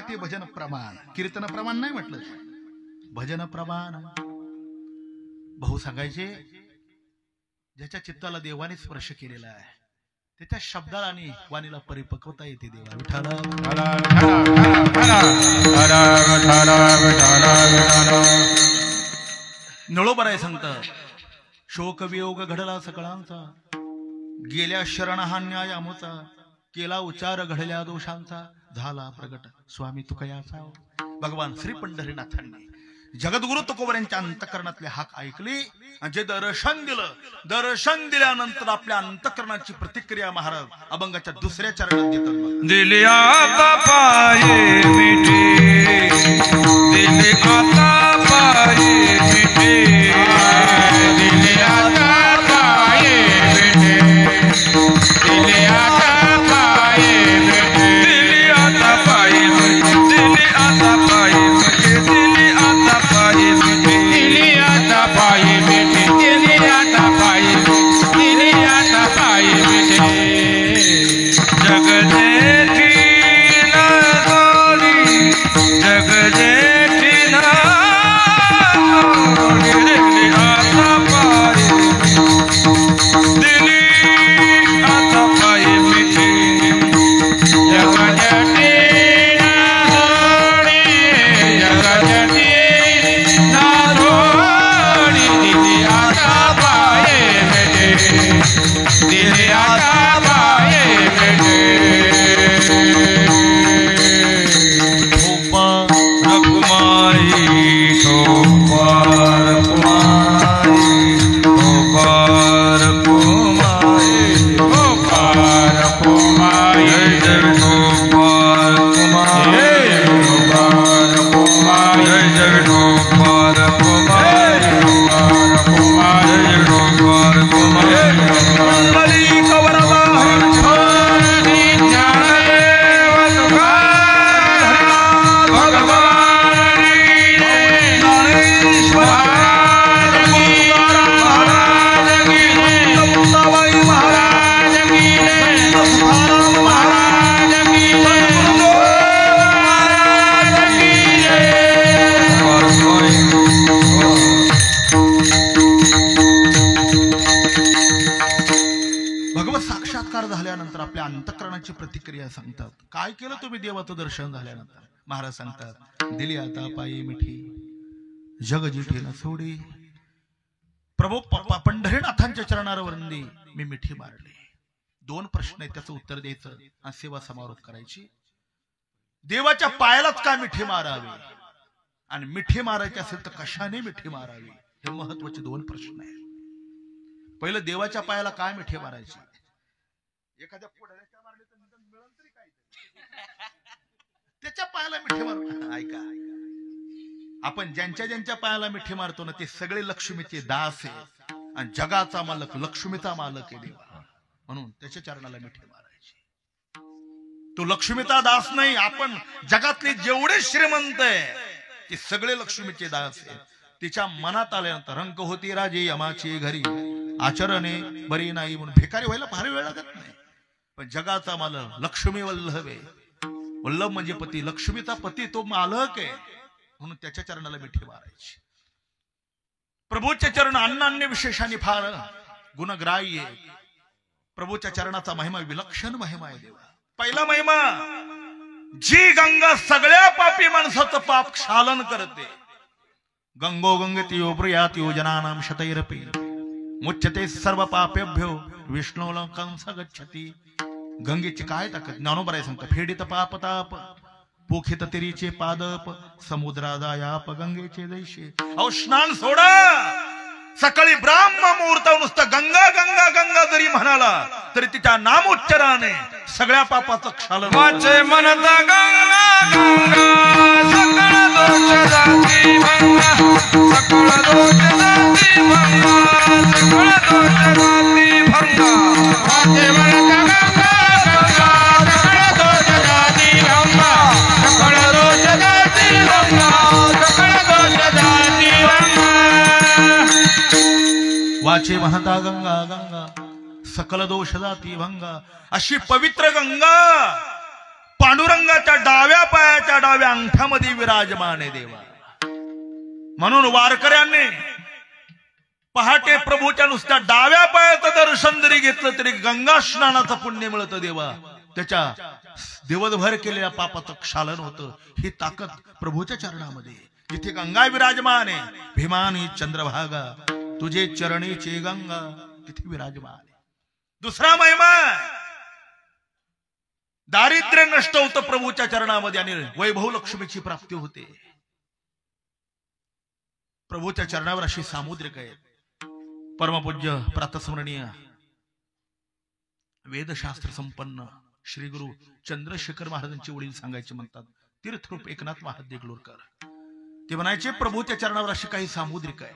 ते भजन प्रमाण. कीर्तन प्रमाण नाही म्हटलं, भजन प्रमाण. भाऊ सांगायचे, ज्याच्या चित्ताला देवाने स्पर्श केलेला आहे त्याच्या शब्दाला आणि वाणीला परिपक्वता येते. देवा विठाला नळोबर आहे संत. शोक वियोग घडला सकळांचा, गेल्या शरण हा न्याय आमचा, केला उच्चार घडल्या दोषांचा, झाला प्रगट स्वामी तुकयाचा. भगवान श्री पंढरीनाथांनी जगद्गुरु तुकोबर यांच्या अंतःकरणातले हाक ऐकली आणि जे दर्शन दिलं, दर्शन दिल्यानंतर आपल्या अंतःकरणाची प्रतिक्रिया महाराज अभंगाच्या दुसऱ्या चरणात देतात. दिली आता पाये मिठी, दिली आता पाये मिठी, दिली आता पाये मिठी, दिली आता पाये मिठी, दिली आता पाये मिठी, दिली आता पाये मिठी, दिली आता पाये मिठी, दिली आता पाये मिठी, दिली आता पाये मिठी, दिली आता पाये मिठी. जग जेठी ना जोडी, जग जेठी ना जोडी, दिली आता पाये, दिली आता पाये मिठी. जग जेठी ना जोडी, जग जेठी ना जोडी, दिली आता पाये मिठी, दिली आता पाये मिठी. कुमारी ठोकर कुमारी, ठोकर कुमारी, ठोकर कुमारी, जय ठोकर कुमारी, ठोकर कुमारी, जय ठोकर कुमारी, ठोकर कुमारी, जय ठोकर कुमारी. मंगली कवरवा हरी ज्ञानदेव तुकार भगवान ज्ञानेश्वर महाराज की जय, मुक्ताबाई महाराज की जय, तुकाराम महाराज की जय, गुरुदेव महाराज की जय. भगवत साक्षात्कार झाल्यानंतर आपल्या अंतःकरणाची प्रतिक्रिया सांगतात. काय केलं तुम्ही देवाचं दर्शन झाल्यानंतर? महाराज सांगतात, दिली आता पायी मिठी, जग जिठी न सोडी. प्रभू पंढरीनाथांच्या चरणावर वंदी मी मिठी मारली. दोन प्रश्न आहेत, त्याचं उत्तर द्यायचं आणि सेवा समारोप करायची. देवाच्या पायालाच का मिठी मारावी आणि मिठी मारायची असेल तर कशाने मिठी मारावी, हे महत्वाचे दोन प्रश्न आहेत. पहिलं, देवाच्या पायाला काय मिठी मारायची? एखाद्या पुढाऱ्याच्या मारले तर निदान मिळून तरी काय, त्याच्या पायाला मिठी मारू. ऐका, आपण ज्यांच्या ज्यांच्या पायाला मिठी मारतो ना ते सगळे लक्ष्मीचे दास आहे आणि जगाचा मालक लक्ष्मीचा मालक आहे देवा, म्हणून त्याच्या चरणाला मिठी मारायची. तो लक्ष्मीचा दास नाही, आपण जगातले जेवढे श्रीमंत आहे ते सगळे लक्ष्मीचे दास आहे. तिच्या मनात आल्यानंतर रंग होती राजे यमाची घरी, आचरणे बरी नाही म्हणून भिकारी व्हायला फार वेळ लागत नाही. पण जगाचा मालक लक्ष्मी वल्लभ आहे. वल्लभ म्हणजे पती, लक्ष्मीचा पती तो मालक आहे, म्हणून त्याच्या चरणाला मिठी मारायची. प्रभूच्या चरण अन्नान्य विशेषाने फार गुणग्राह्य. प्रभूच्या चरणाचा महिमा विलक्षण महिमा आहे देवा. पहिला महिमा, जी गंगा सगळ्या पापी माणसाचं पाप क्षालन करते. गंगो गंगती यो ब्रुयात योजनानां शतैरपि मुच्यते सर्व पापेभ्यो विष्णू कंस गच्छति. गंगेची काय ताकद, ज्ञानोबर आहे सांगता. फेडित पाप ताप, पोखित तिरीचे पादप, समुद्रादायाप गंगेचे दैशे. अहो स्नान सोडा, सकाळी ब्राह्म मुहूर्त नुसतं गंगा गंगा गंगा जरी म्हणाला तरी तिच्या नामोच्चाराने सगळ्या पापाचं क्षालन. वाचे म्हणता गंगा गंगा, सकळ दोष जाती भंगा, सकळ दोष जाती भंगा, सकळ दोष जाती भंगा. वाचे म्हणता गंगा गंगा, सकळ दोष जाती भंगा, सकळ दोष जाती भंगा, सकळ दोष जाती भंगा. वाचे महता गंगा गंगा, सकल दोष जाती भंगा. अशी पवित्र गंगा पांडुरंगाच्या डाव्या पायाच्या डाव्या अंगठ्यामध्ये विराजमान आहे देवा. म्हणून वारकऱ्यांनी पहाटे प्रभूच्या नुसत्या डाव्या पायाचं दर्शन जरी घेतलं तरी गंगा स्नानाचं पुण्य मिळतं देवा. त्याच्या दिवसभर केलेल्या पापाचं क्षालन होतं. ही ताकद प्रभूच्या चरणामध्ये. जिथे गंगा विराजमान आहे, भीमानी चंद्रभागा तुझे चरणीचे गंगा तिथे विराजमान आहे. दुसरा महिमा, दारिद्र्य नष्ट होतं प्रभूच्या चरणामध्ये आणि वैभव लक्ष्मीची प्राप्ती होते. प्रभूच्या चरणावर अशी सामुद्रिक आहेत. परमपूज्य प्रातस्मरणीय वेदशास्त्र संपन्न श्री गुरु चंद्रशेखर महाराजांचे वडील सांगायचे म्हणतात, तीर्थरूप एकनाथ महाराज देगलूरकर ते म्हणायचे, प्रभूच्या चरणावर अशी काही सामुद्रिक आहे.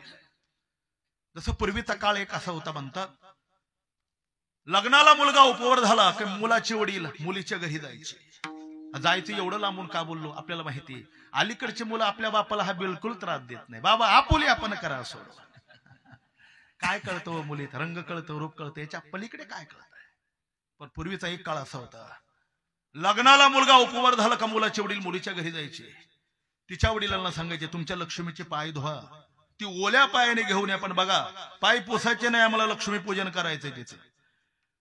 जसं पूर्वीचा काळ एक असा होता म्हणतात, लग्नाला मुलगा उपवर झाला की मुलाचे वडील मुलीच्या घरी जायचे. जायचं एवढं लांबून का बोललो आपल्याला माहिती. अलीकडची मुलं आपल्या बापाला हा बिलकुल त्रास देत नाही. बाबा आपुली आपण करा सोड. काय कळतो मुलीत, रंग कळतो, रूप कळतं, याच्या पलीकडे काय कळत. पण पूर्वीचा एक काळ असा होता, लग्नाला मुलगा उपवर झाला का मुलाचे वडील मुलीच्या घरी जायचे. तिच्या वडिलांना सांगायचे, तुमच्या लक्ष्मीचे पाय धुवा. ती ओल्या पायाने घेऊन या, पण बघा पाय पुसायचे नाही, आम्हाला लक्ष्मी पूजन करायचंय त्याचं.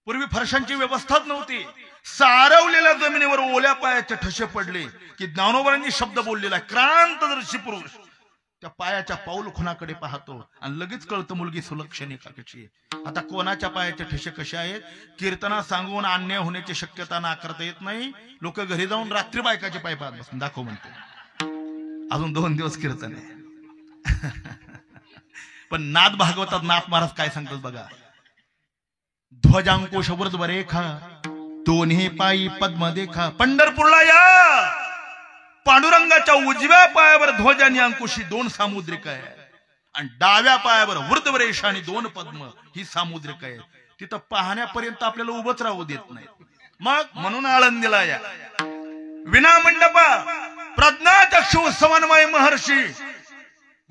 पूर्वी फरशांची व्यवस्थाच नव्हती. सारवलेल्या जमिनीवर ओल्या पायाचे ठसे पडले की ज्ञानोबांनी शब्द बोललेला, क्रांतदर्शी पुरुष त्या पायाच्या पाऊल खुणाकडे पाहतो आणि लगेच कळतं मुलगी सुलक्षणी का कशी. आता कोणाच्या पायाचे ठसे कसे आहेत कीर्तना सांगून अन्याय होण्याची शक्यता नाकारता येत नाही. लोक घरी जाऊन रात्री बायकाचे पाय पाहत बसून दाखव म्हणते. अजून 2 दिवस कीर्तन आहे. पण नाथ भागवतात नाथ महाराज काय सांगतात बघा, ध्वजांकुश वृद्ध रेखा दोन्ही पायी पद्म देखा. पंढरपूरला या, पांडुरंगाच्या उजव्या पायावर ध्वज आणि अंकुशी 2 सामुद्रिक आहे आणि डाव्या पायावर वृद्धरेषा आणि 2 पद्म ही सामुद्रिक आहे. तिथं पाहण्यापर्यंत आपल्याला उभंच राहू देत नाही. मग म्हणून आळंदीला या. विनामंडपा प्रज्ञाचक्षु समन्वय महर्षी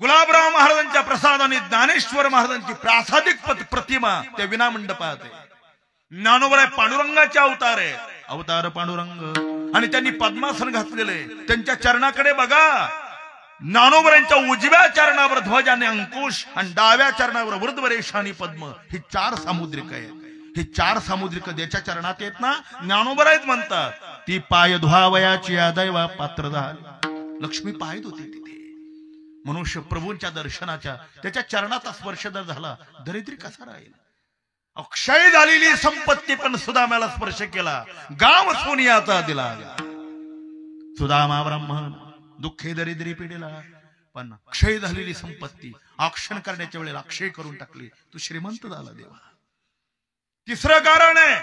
गुलाबराव महाराजांच्या प्रसादाने ज्ञानेश्वर महाराजांची प्रासादिक प्रतिमा त्या विनामंडपात आहे. ज्ञानोबराय पांडुरंगाचे अवतार आहे, अवतार पांडुरंग. आणि त्यांनी पद्मासन घातलेले. त्यांच्या चरणाकडे बघा, ज्ञानोबरायांच्या उजव्या चरणावर ध्वज आणि अंकुश आणि डाव्या चरणावर वृद्धरेषा आणि पद्म ही 4 सामुद्रिक आहेत. ही 4 सामुद्रिक ज्याच्या चरणात येत ना, ज्ञानोबरायत म्हणतात, ती पाय धुवावयाची दैवा पात्र झाली. लक्ष्मी पायत होती तिथे. मनुष्य प्रभूंच्या दर्शनाच्या त्याच्या चरणाचा स्पर्श जर झाला, दरिद्री कसा राहील. अक्षय झालेली संपत्ती पण सुदामाला स्पर्श केला, गाव सोनियाचा दिला. सुदामा ब्राह्मण दुःखे दरिद्री पिढीला, पण अक्षय झालेली संपत्ती औक्षण करण्याच्या वेळेला अक्षय करून टाकली. तू श्रीमंत झाला देवा. तिसरं कारण आहे,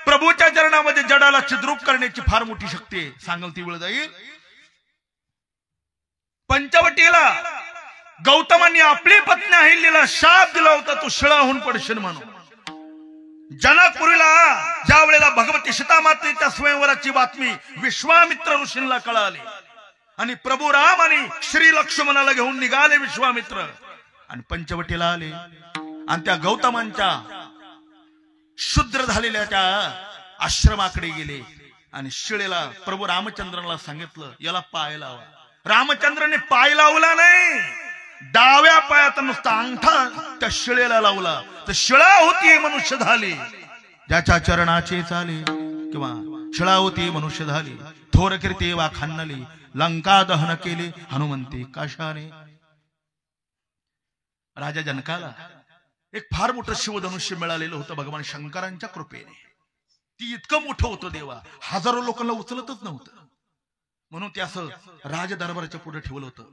प्रभूच्या चरणामध्ये जडाला चिद्रूप करण्याची फार मोठी शक्ती आहे. सांगल ती वेळ जाईल. पंचवटीला गौतमांनी आपली पत्नी अहिल्याला शाप दिला होता, तू शिळाहून पडशील म्हणून. जनकपुरीला ज्या वेळेला भगवती सीतामातेच्या स्वयंवराची बातमी विश्वामित्र ऋषींना कळाली आणि प्रभू राम आणि श्री लक्ष्मणाला घेऊन निघाले विश्वामित्र आणि पंचवटीला आले आणि त्या गौतमांच्या शुद्र झालेल्या त्या आश्रमाकडे गेले आणि शिळेला प्रभू रामचंद्राला सांगितलं, याला पाय लावा. रामचंद्राने पाय लावला नाही, डाव्या पायात नुसता अंगठा त्या शिळेला लावला तर शिळा होती मनुष्य झाली. ज्याच्या चरणाचे चाले किंवा शिळा होती मनुष्य झाली. थोर कीर्ती वा खान्नली, लंका दहन केले हनुमंती काशाने. राजा जनकाला एक फार मोठं शिवधनुष्य मिळालेलं होतं भगवान शंकरांच्या कृपेने. ती इतकं मोठं होतं देवा, हजारो लोकांना उचलतच नव्हतं. म्हणून ते असं राजदरबाराच्या पुढे ठेवलं होतं.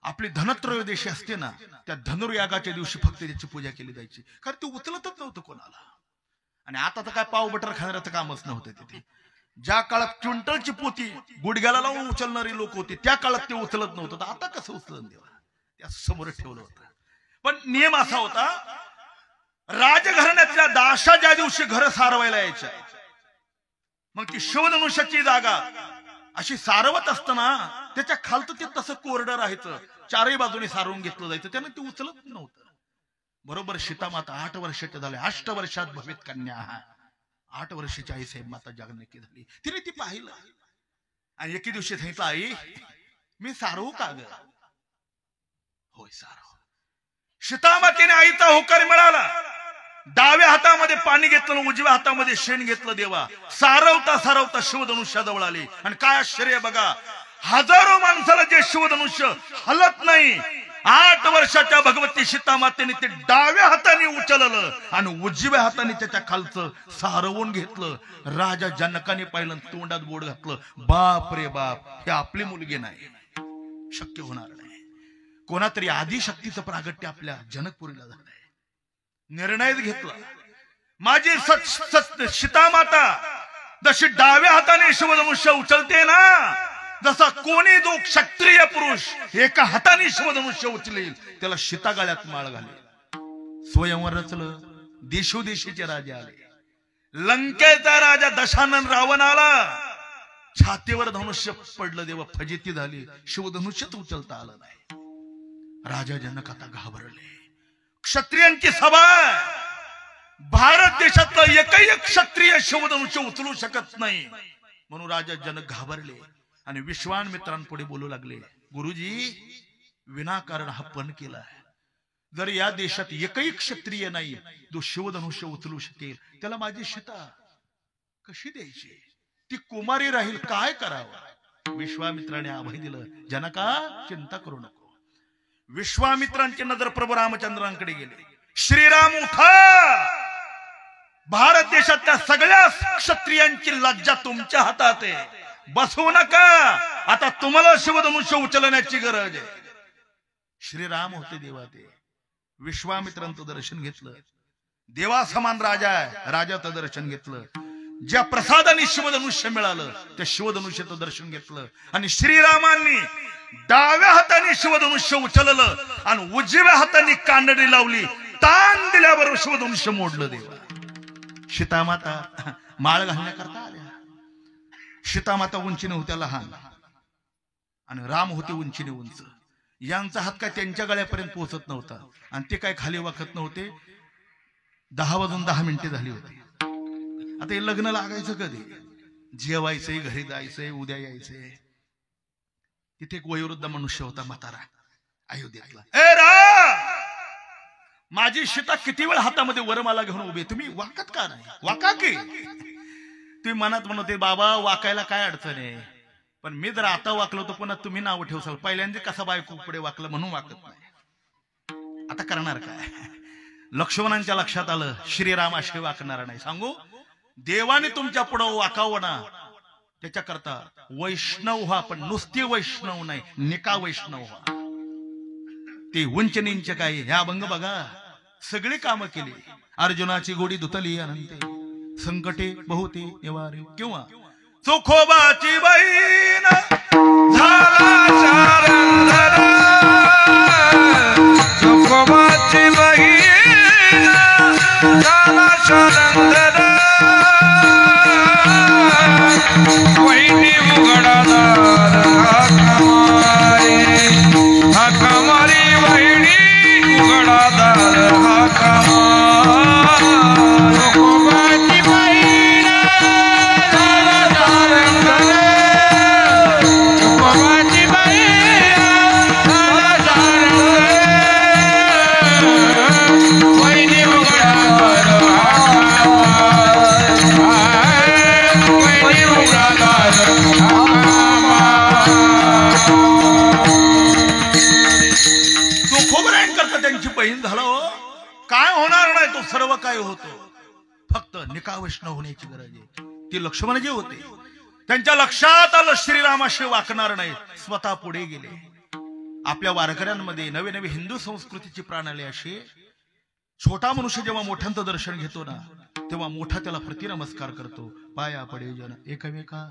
आपली धनत्रयोदशी असते ना, त्या धनुर्यागाच्या दिवशी फक्त त्याची पूजा केली जायची, कारण ते उचलतच नव्हतं कोणाला. आणि आता तर काय पाव बटर खाण्याचं कामच नव्हतं तिथे. ज्या काळात क्विंटलची पोती गुडघ्याला लावून उचलणारी लोक होती, त्या काळात ते उचलत नव्हतं. तर आता कसं उचलत देवा, त्या समोर ठेवलं होतं. पण नियम असा होता, राजघराण्यातल्या दाशा ज्या दिवशी घर सारवायला यायच्या, मग ती शिवधनुष्याची जागा अशी सारवत असताना त्याच्या खालतं ते तसं कोरडं राहायचं, 4ही बाजूने सारवून घेतलं जायचं. त्यानं ते उचलत नव्हतं. बरोबर सीतामाता 8 वर्षाच्या झाल्या, 8 वर्षात भवित कन्या, 8 वर्षाची आई साहेब माता जगनकी झाली. तिने ती पाहिलं आणि एके दिवशी सांगितलं, आई मी सारवू का ग? होय सारव. सीतामातेने आईचा होकार मिळाला. डाव्या हातामध्ये पाणी घेतलं आणि उजव्या हातामध्ये शेण घेतलं. देवा सारवता सारवता शिवधनुष्या जवळ आली. आणि काय आश्चर्य बघा, हजारो माणसाला जे शिवधनुष्य हलत नाही, 8 वर्षाच्या भगवती सीतामातेने ते डाव्या हाताने उचललं आणि उजव्या हाताने त्याच्या खालचं सारवून घेतलं. राजा जनकाने पाहिलं, तोंडात बोट घातलं, बाप रे बाप, हे आपली मुलगी नाही, शक्य होणार नाही. कोणातरी आदिशक्तीचं प्रागट्य आपल्या जनकपुरीला झालंय. निर्णयच घेतला. माझी सीतामाता जशी डाव्या हाताने शिवधनुष्य उचलते ना, जसा कोणी जो क्षत्रिय पुरुष एका हाताने शिवधनुष्य उचलेल त्याला सीतागाळ्यात माळ घालेल. स्वयंवर रचलं. देशोदेशीचे राजे आले. लंकेचा राजा दशानन रावण आला. छातीवर धनुष्य पडलं. देवा फजिती झाली. शिवधनुष्यच उचलता आलं नाही. राजा जनक आता घाबरले. क्षत्रियांची सभा, भारत देशातलं एकही क्षत्रिय शिवधनुष्य उचलू शकत नाही म्हणून राजा जनक घाबरले आणि विश्वामित्रांपुढे बोलू लागले, गुरुजी विनाकारण हा पण केला. जर या देशात एकही क्षत्रिय नाही जो शिवधनुष्य उचलू शकेल, त्याला माझी सीता कशी द्यायची? ती कुमारी राहील, काय करावं? विश्वामित्राने अभय दिलं, जनका चिंता करू नको. विश्वामित्रांची नजर प्रभू रामचंद्रांकडे गेले. श्रीराम उठा, भारत देशातल्या सगळ्या क्षत्रियांची लज्जा तुमच्या हातात आहे, बसवू नका. आता तुम्हाला शिवधनुष्य उचलण्याची गरज आहे. श्रीराम होते देवा. ते विश्वामित्रांचं दर्शन घेतलं. देवा समान राजा आहे, राजाचं दर्शन घेतलं. ज्या प्रसादाने शिवधनुष्य मिळालं त्या शिवधनुष्याचं दर्शन घेतलं आणि श्रीरामांनी डाव्या हाताने शिवधनुष्य उचललं आणि उजव्या हाताने कांडणी लावली. ताण दिल्याबरोबर शिवधनुष्य मोडलं. देवा सीतामाता माळ घालण्याकरता आल्या. सीतामाता उंचीने होत्या लहान आणि राम होते उंचीने उंच. यांचा हात काय त्यांच्या गळ्यापर्यंत पोहोचत नव्हता आणि ते काय खाली वाकत नव्हते. 10 वाजून 10 मिनिटे झाली होती. आता हे लग्न लागायचं कधी? जेवायचंय, घरी जायचंय, उद्या यायचंय. तिथे एक वयोवृद्ध मनुष्य होता, म्हातारा, अयोध्येतला. ए रा, माझी सीता किती वेळ हातामध्ये वरमाला घेऊन उभी, तुम्ही वाकत का नाही? वाका की. तुम्ही मनात म्हणते, बाबा वाकायला काय अडचण आहे, पण मी जर आता वाकलो तर पुन्हा तुम्ही नाव ठेवसाल, पहिल्यांदा कसा बायको पुढे वाकलं म्हणून वाकत नाही. आता करणार काय? लक्ष्मणांच्या लक्षात आलं, श्रीराम असे वाकणार नाही. सांगू, देवाने तुमच्या पुढं वाकावं ना, त्याच्याकरता वैष्णव व्हा, पण नुसती वैष्णव नाही, निका वैष्णव व्हा. ते उंच नींच काय, ह्या अभंग बघा, सगळी कामं केली. अर्जुनाची गोडी धुतली अनंते, संकटे बहुते निवारे. किंवा चोखोबाची बहीण झाला शारंगधर, चोखोबाची बहीण झाला शारंगधर, वहिनी उघडादार हाका मारी वहिनी उघडादार हाका मारी. चोखोबाची बहीण झाला शारंगधर, चोखोबाची बहीण झाला शारंगधर, वहिनी उघडादार हाका मारी, वहिनी उघडादार हाका मारी. चोखोबऱ्यांकरता त्यांची बहीण झालं. काय होणार नाही, तो सर्व काय होतो. फक्त निका वैष्णव होण्याची गरज आहे. ती लक्ष्मण जे होते त्यांच्या लक्षात आलं, श्रीरामाशी वाकणार नाही. स्वतः पुढे गेले. आपल्या वारकऱ्यांमध्ये नवे नवे हिंदू संस्कृतीची प्रणाली अशी, छोटा मनुष्य जेव्हा मोठ्यांचं दर्शन घेतो ना, तेव्हा मोठा त्याला प्रतिनमस्कार करतो, पाया पडे जन एकमेका.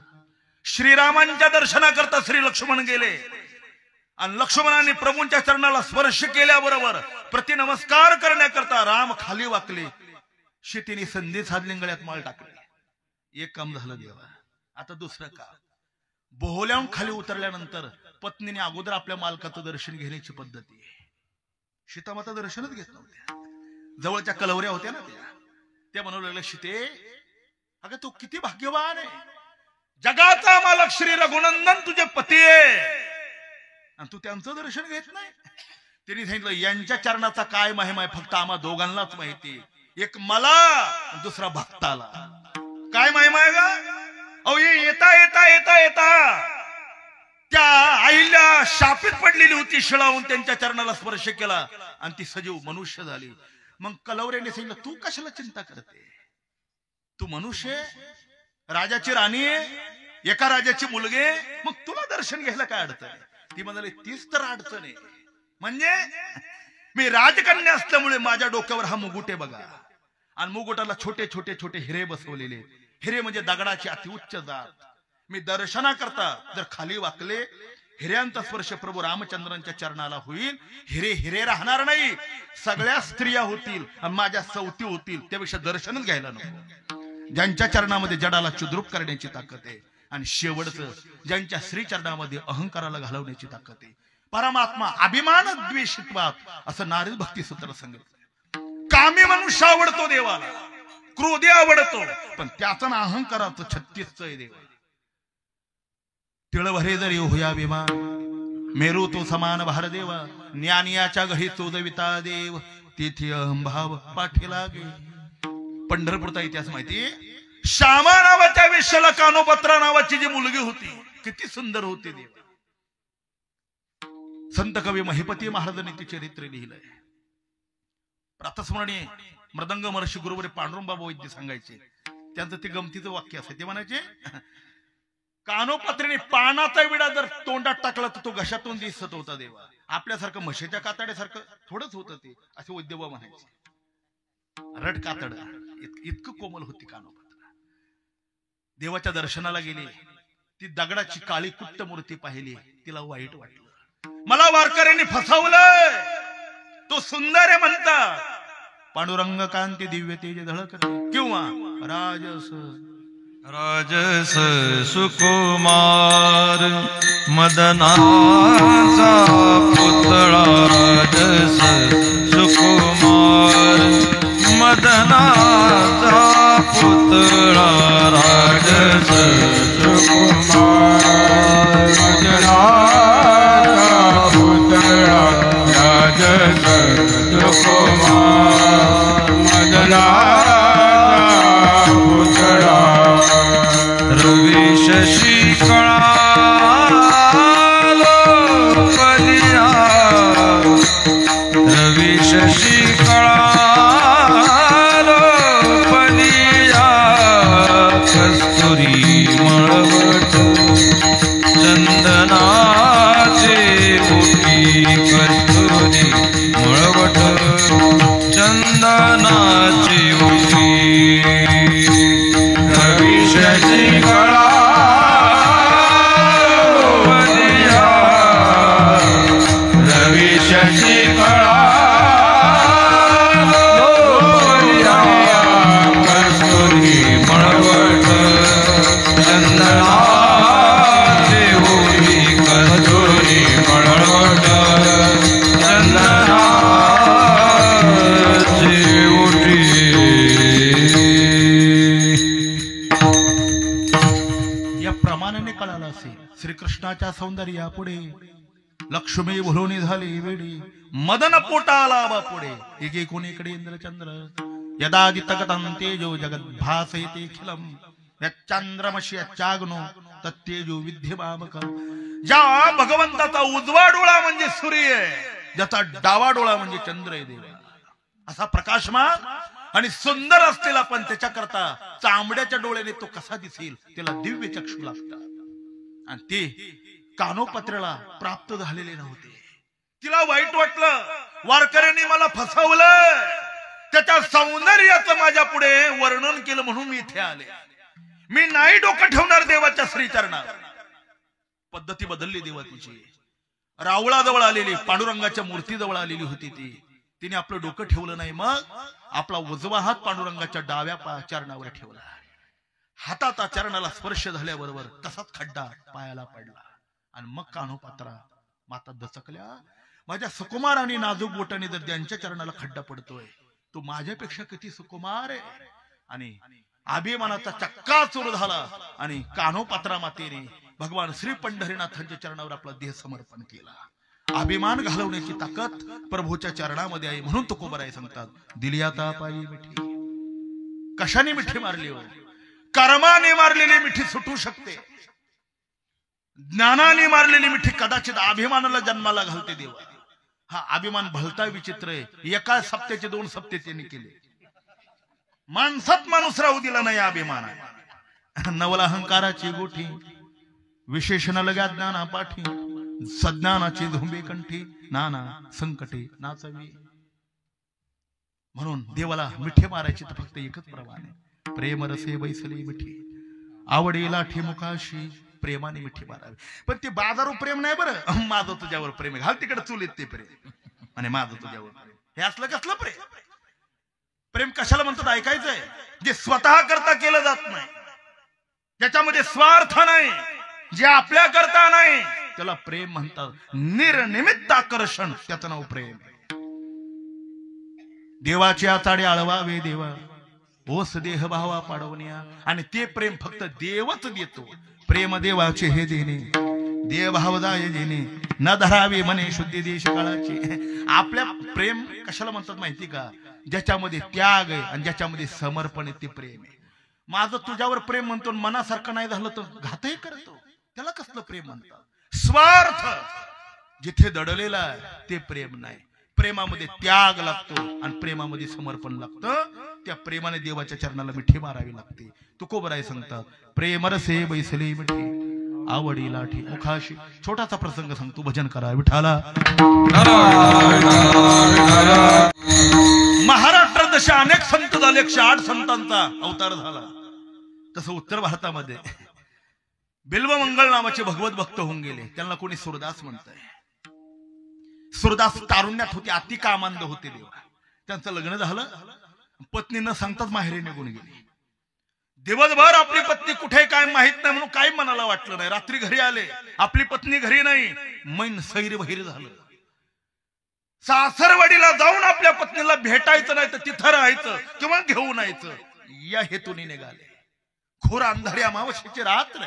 श्रीरामांच्या दर्शनाकरता श्री लक्ष्मण गेले आणि लक्ष्मणाने प्रभूंच्या चरणाला स्पर्श केल्याबरोबर प्रतिनमस्कार करण्याकरता राम खाली वाकले. शेतीने संधी साधली, गळ्यात माळ टाकली. एक काम झालं देवा. आता दुसरं काम, बोहल्याहून खाली उतरल्यानंतर पत्नीने अगोदर आपल्या मालकाचं दर्शन घेण्याची पद्धती आहे. सीतामाता दर्शनच घेत नव्हत्या. जवळच्या कलवऱ्या होत्या ना, त्या म्हणू लागल्या, सीते अगं तू किती भाग्यवान आहे, जगाचा मालक श्री रघुनंदन तुझे पती आहे आणि तू त्यांचं दर्शन घेत नाही. त्यांनी सांगितलं यांच्या चरणाचा काय महिमा आहे फक्त आम्हा दोघांनाच माहिती. एक मला दुसरा भक्ताला. काय महिमा आहे का? अहो येता येता येता येता त्या आईला शापित पडलेली होती, शिळावून त्यांच्या चरणाला स्पर्श केला आणि ती सजीव मनुष्य झाली. मग कलवरेने सांगितलं तू कशाला चिंता करते? तू मनुष्य, राजाची राणी, एका राजाची मुलगी, मग तुला दर्शन घ्यायला काय अडचण आहे? ती म्हणाली तीच तर अडचण आहे. म्हणजे मी राजकन्या असल्यामुळे माझ्या डोक्यावर हा मुकुट आहे बघा, आणि मुकुटाला छोटे छोटे छोटे हिरे बसवलेले. हिरे म्हणजे दगडाची अतिउच्च जात. मी दर्शना करता जर खाली वाकले, हिऱ्यांचा स्पर्श प्रभू रामचंद्रांच्या चरणाला होईल. हिरे हिरे राहणार नाही, सगळ्या स्त्रिया होतील आणि माझ्या सवती होतील. त्यापेक्षा दर्शनच घ्यायला नको. ज्यांच्या चरणामध्ये जडाला चुद्रूप करण्याची ताकद आहे, आणि शेवटचं ज्यांच्या श्री चरणामध्ये अहंकाराला घालवण्याची ताकद आहे. परमात्मा अभिमान द्वेषित्वात असं नारद भक्ती सूत्र सांगितलं. कामी मनुष्य आवडतो देवाला, क्रोधी आवडतो, पण त्याचा ना अहंकाराचं 36 आहे देवा. तिळभरे जरी होया विमान, मेरू तो समान भारदेवा, ज्ञानियाच्या घरी चोदविता देव, तेथे अहंभाव पाठी लागे. पंढरपूरचा इतिहास माहिती. श्यामा नावाच्या वेश्याला कानोपत्रा नावाची जी मुलगी होती, किती सुंदर होती देव. संत कवी महिपती महाराजांनी ती चरित्र लिहिलंय. प्रातस्मरणीय मृदंग महर्षी गुरुवरे पांडुरंगबाबा वैद्य सांगायचे. त्यांचं ते गमतीचं वाक्य असं, ते म्हणायचे कानोपत्रेने पानाचा विडा जर तोंडात टाकला तर तो घशातून दिसत होता देवा. आपल्यासारखं म्हशीच्या कातड्यासारखं थोडंच होतं ते, असे वैद्यबा म्हणायचे. रट कातड इतकं कोमल होती कानोपत्रा. देवाच्या दर्शनाला गेली, ती दगडाची काळी कुट्ट मूर्ती पाहिली, तिला वाईट वाटलं. मला वारकऱ्यांनी फसवलं, तो सुंदर आहे म्हणतात. पांडुरंग कांती दिव्य तेज झळकते, किंवा राजस राजस सुकुमार मदनाचा पुतळा. राजस सुकुमार मदनाचा पुतळा. राजस सुकुमार मदनाचा पुतळा. राजस सुकुमार मदनाचा पुतळा. रवी शशी कळालो पलिया. रवी शशी कळालो पलिया. कस्तुरी मळवट चंदनाचे ओटी. कस्तुरी मळवट चंदनाची ओटी. रवी शशी कळालो पलिया. रवी शशी कळालो पलिया. कस्तुरी मळवट चंदनाचे ओटी. कस्तुरी मळवट चंदनाचे ओटी. या प्रमाणाने कळालं असेल. श्रीकृष्णाच्या सौंदर्यापुढे लक्ष्मी भुलूनी झाली वेडी. मदन पोटाला बापुढे एके कोणीकडे इंद्रचंद्र. यदादितगतं तेजो जगत भासयते खिलम. यच्चंद्रमशी यच्चाग्नो तत्तेजो विद्यमामकं. ज्या भगवंताचा उजवा डोळा म्हणजे सूर्य आहे, ज्याचा डावा डोळा म्हणजे चंद्र आहे देवा. असा प्रकाशमान आणि सुंदर असलेला, पण त्याच्याकरता चांबड्याच्या डोळ्याने तो कसा दिसेल त्याला दिव्य चक्षु लागतात. आणि ते कानोपत्रेला प्राप्त झालेले नव्हते. तिला वाईट वाटलं, वारकऱ्यांनी मला फसवलं, त्याच्या सौंदर्याचं माझ्या पुढे वर्णन केलं म्हणून मी इथे आले. मी नाही डोकं ठेवणार देवाच्या श्रीचरणावर. पद्धती बदलली देवा तिची. रावळाजवळ आलेली, पांडुरंगाच्या मूर्तीजवळ आलेली होती ती. तिने आपलं डोकं ठेवलं नाही, मग आपला उजवा हात पांडुरंगाच्या डाव्या चरणावर ठेवला. हाताचा चरणाला स्पर्श झाल्याबरोबर तसाच खड्डा पायाला पडला. आणि मग कानोपत्रा माता दचकल्या. माझ्या सुकुमार आणि नाजूक बोटाने जर त्यांच्या चरणाला खड्डा पडतोय, तो माझ्यापेक्षा किती सुकुमार आहे. आणि अभिमानाचा चक्काचूर झाला आणि कानोपात्रा मातेने भगवान श्री पंढरीनाथांच्या चरणावर आपला देह समर्पण केला। अभिमान घालवण्याची ताकद प्रभूच्या चरणामध्ये आहे, म्हणून तुकोबराय सांगतात दिली आता पायी मिठी। कशाने मिठी मारली हो? कर्माने मारलेली मिठी सुटू शकते, ज्ञानाने मारलेली मिठी कदाचित अभिमानाला जन्माला घालते देवा। हा अभिमान भलता विचित्र आहे, एका सप्त्याचे 2 सप्ते त्यांनी केले। माणसात माणूस राहू दिला नाही अभिमाना। नवला अहंकाराची गोठी विशेषण लग्या ज्ञाना पाठी, सज्ञानाची धुंबे कंठी नाना संकटे नाचवी। म्हणून देवाला मिठी मारायची तर फक्त एकच प्रमाण आहे, प्रेम रसे बैसली मिठी आवडी लाठी मुखाशी, प्रेमाने मिठी मारावी। पण ते बाजारू प्रेम नाही बरं, माझं तुझ्यावर प्रेम आहे, घाल तिकडे चुलीत ते प्रेम आणि माझं तुझ्यावर प्रेम, हे असलं कसलं प्रेम? प्रेम कशाला म्हणतात ऐकायचंय? जे स्वतः करता केलं जात नाही, ज्याच्यामध्ये स्वार्थ नाही, जे आपल्या करता नाही, त्याला प्रेम म्हणतात। निर्निमित्त आकर्षण, त्याचं नाव प्रेम आहे। देवाची आचाडे आळवावे देवा, ओस देह भावा पाडवण्या, आणि ते प्रेम फक्त देवच देतो। प्रेम देवाचे हे देणे, देव भावदाय देणे, न धरावे मने शुद्धी देश काळाचे। आपल्या प्रेम कशाला म्हणतात माहिती का? ज्याच्यामध्ये त्याग आहे आणि ज्याच्यामध्ये समर्पण आहे, ते प्रेम आहे। माझं तुझ्यावर प्रेम म्हणतो, मनासारखं नाही झालं तर घातही करतो, त्याला कसलं प्रेम म्हणतात? स्वार्थ जिथे दडलेला आहे ते प्रेम नाही। प्रेमामध्ये त्याग लागतो आणि प्रेमामध्ये समर्पण लागतं। त्या प्रेमाने देवाच्या चरणाला मिठी मारावी लागते। तुकोबराय सांगतात प्रेम रसे बैसली मिठी आवडी लाठी मुखाशी। छोटासा प्रसंग सांगतो, भजन करा विठाला। महाराष्ट्रात जसे अनेक संत झाले, 108 संतांचा अवतार झाला, तसं उत्तर भारतामध्ये बिल्वमंगल नावाचे भगवत भक्त होऊन गेले। त्यांना कोणी सुरदास म्हणतंय। सुरदास तारुण्यात होते, अति कामांध होते देवा। त्यांचं लग्न झालं, पत्नी न सांगताच माहेरी निघून गेली। दिवसभर आपली पत्नी कुठे काय माहित नाही म्हणून काही मनाला वाटलं नाही। रात्री घरी आले, आपली पत्नी घरी नाही, मन सैर बहिर झालं। सासरवाडीला जाऊन आपल्या पत्नीला भेटायचं नाही तर तिथं राहायचं किंवा घेऊन यायचं, या हेतूने निघाले। खोर अंधारी अमावस्येची रात्र,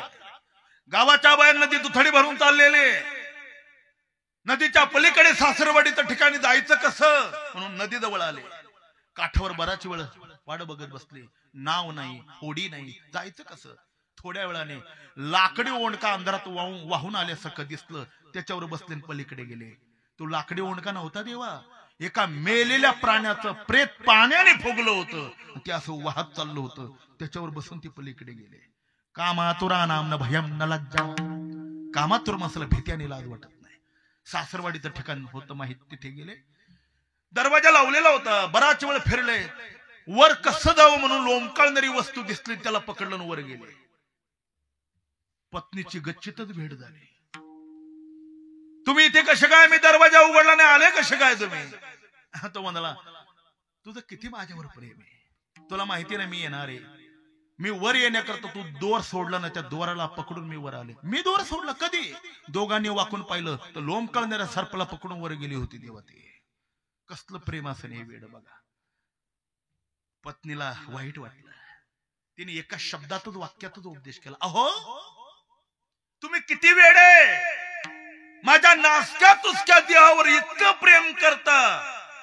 गावाच्या बाहेर नदी दुथडी भरून चाललेले, नदीच्या पलीकडे सासरवाडीच्या ठिकाणी जायचं कसं म्हणून नदी जवळ आले। काठावर बराच वेळ वाट बघत बसले, नाव नाही, होडी नाही, जायचं कसं? थोड्या वेळाने लाकडी ओंडका अंधारात वाहून आल्यासारखं दिसलं, त्याच्यावर बसले पलीकडे गेले। तो लाकडी ओंडका नव्हता देवा, एका मेलेल्या प्राण्याचं प्रेत पाण्याने फुगलं होतं, ते असं वाहत चाललं होतं, त्याच्यावर बसून ते पलीकडे गेले। कामातुरा नाम न भयम न लज्जा, कामातुर माणसाला भीती आणि लाज वाटत नाही। सासरवाडीचं ठिकाण होतं माहित, तिथे गेले। दरवाजा लावलेला होता, बराच वेळ फिरले, वर कसं जावं म्हणून लोंबकळणारी वस्तू दिसली, त्याला पकडलं वर गेले। पत्नीची गच्चीतच भेट झाली। तुम्ही इथे कसे काय? मी दरवाजा उघडला नाही, आले कसे काय तुम्ही? तो म्हणाला तुझं किती माझ्यावर प्रेम आहे, तुला माहिती नाही मी येणार आहे। मी वर येण्याकरता तू दोर सोडला ना, त्या दोराला पकडून मी वर आले। मी दोर सोडला कधी? दोघांनी वाकून पाहिलं तर लोंबकळणाऱ्या सर्पला पकडून वर गेली होती देवा। ते कसलं प्रेम असेल हे वेड बघा। पत्नीला वाईट वाटलं, तिने एका शब्दातच वाक्यातच उपदेश केला, अहो तुम्ही किती वेडे, माझ्या नासक्या तुसक्या देहावर इतकं प्रेम करता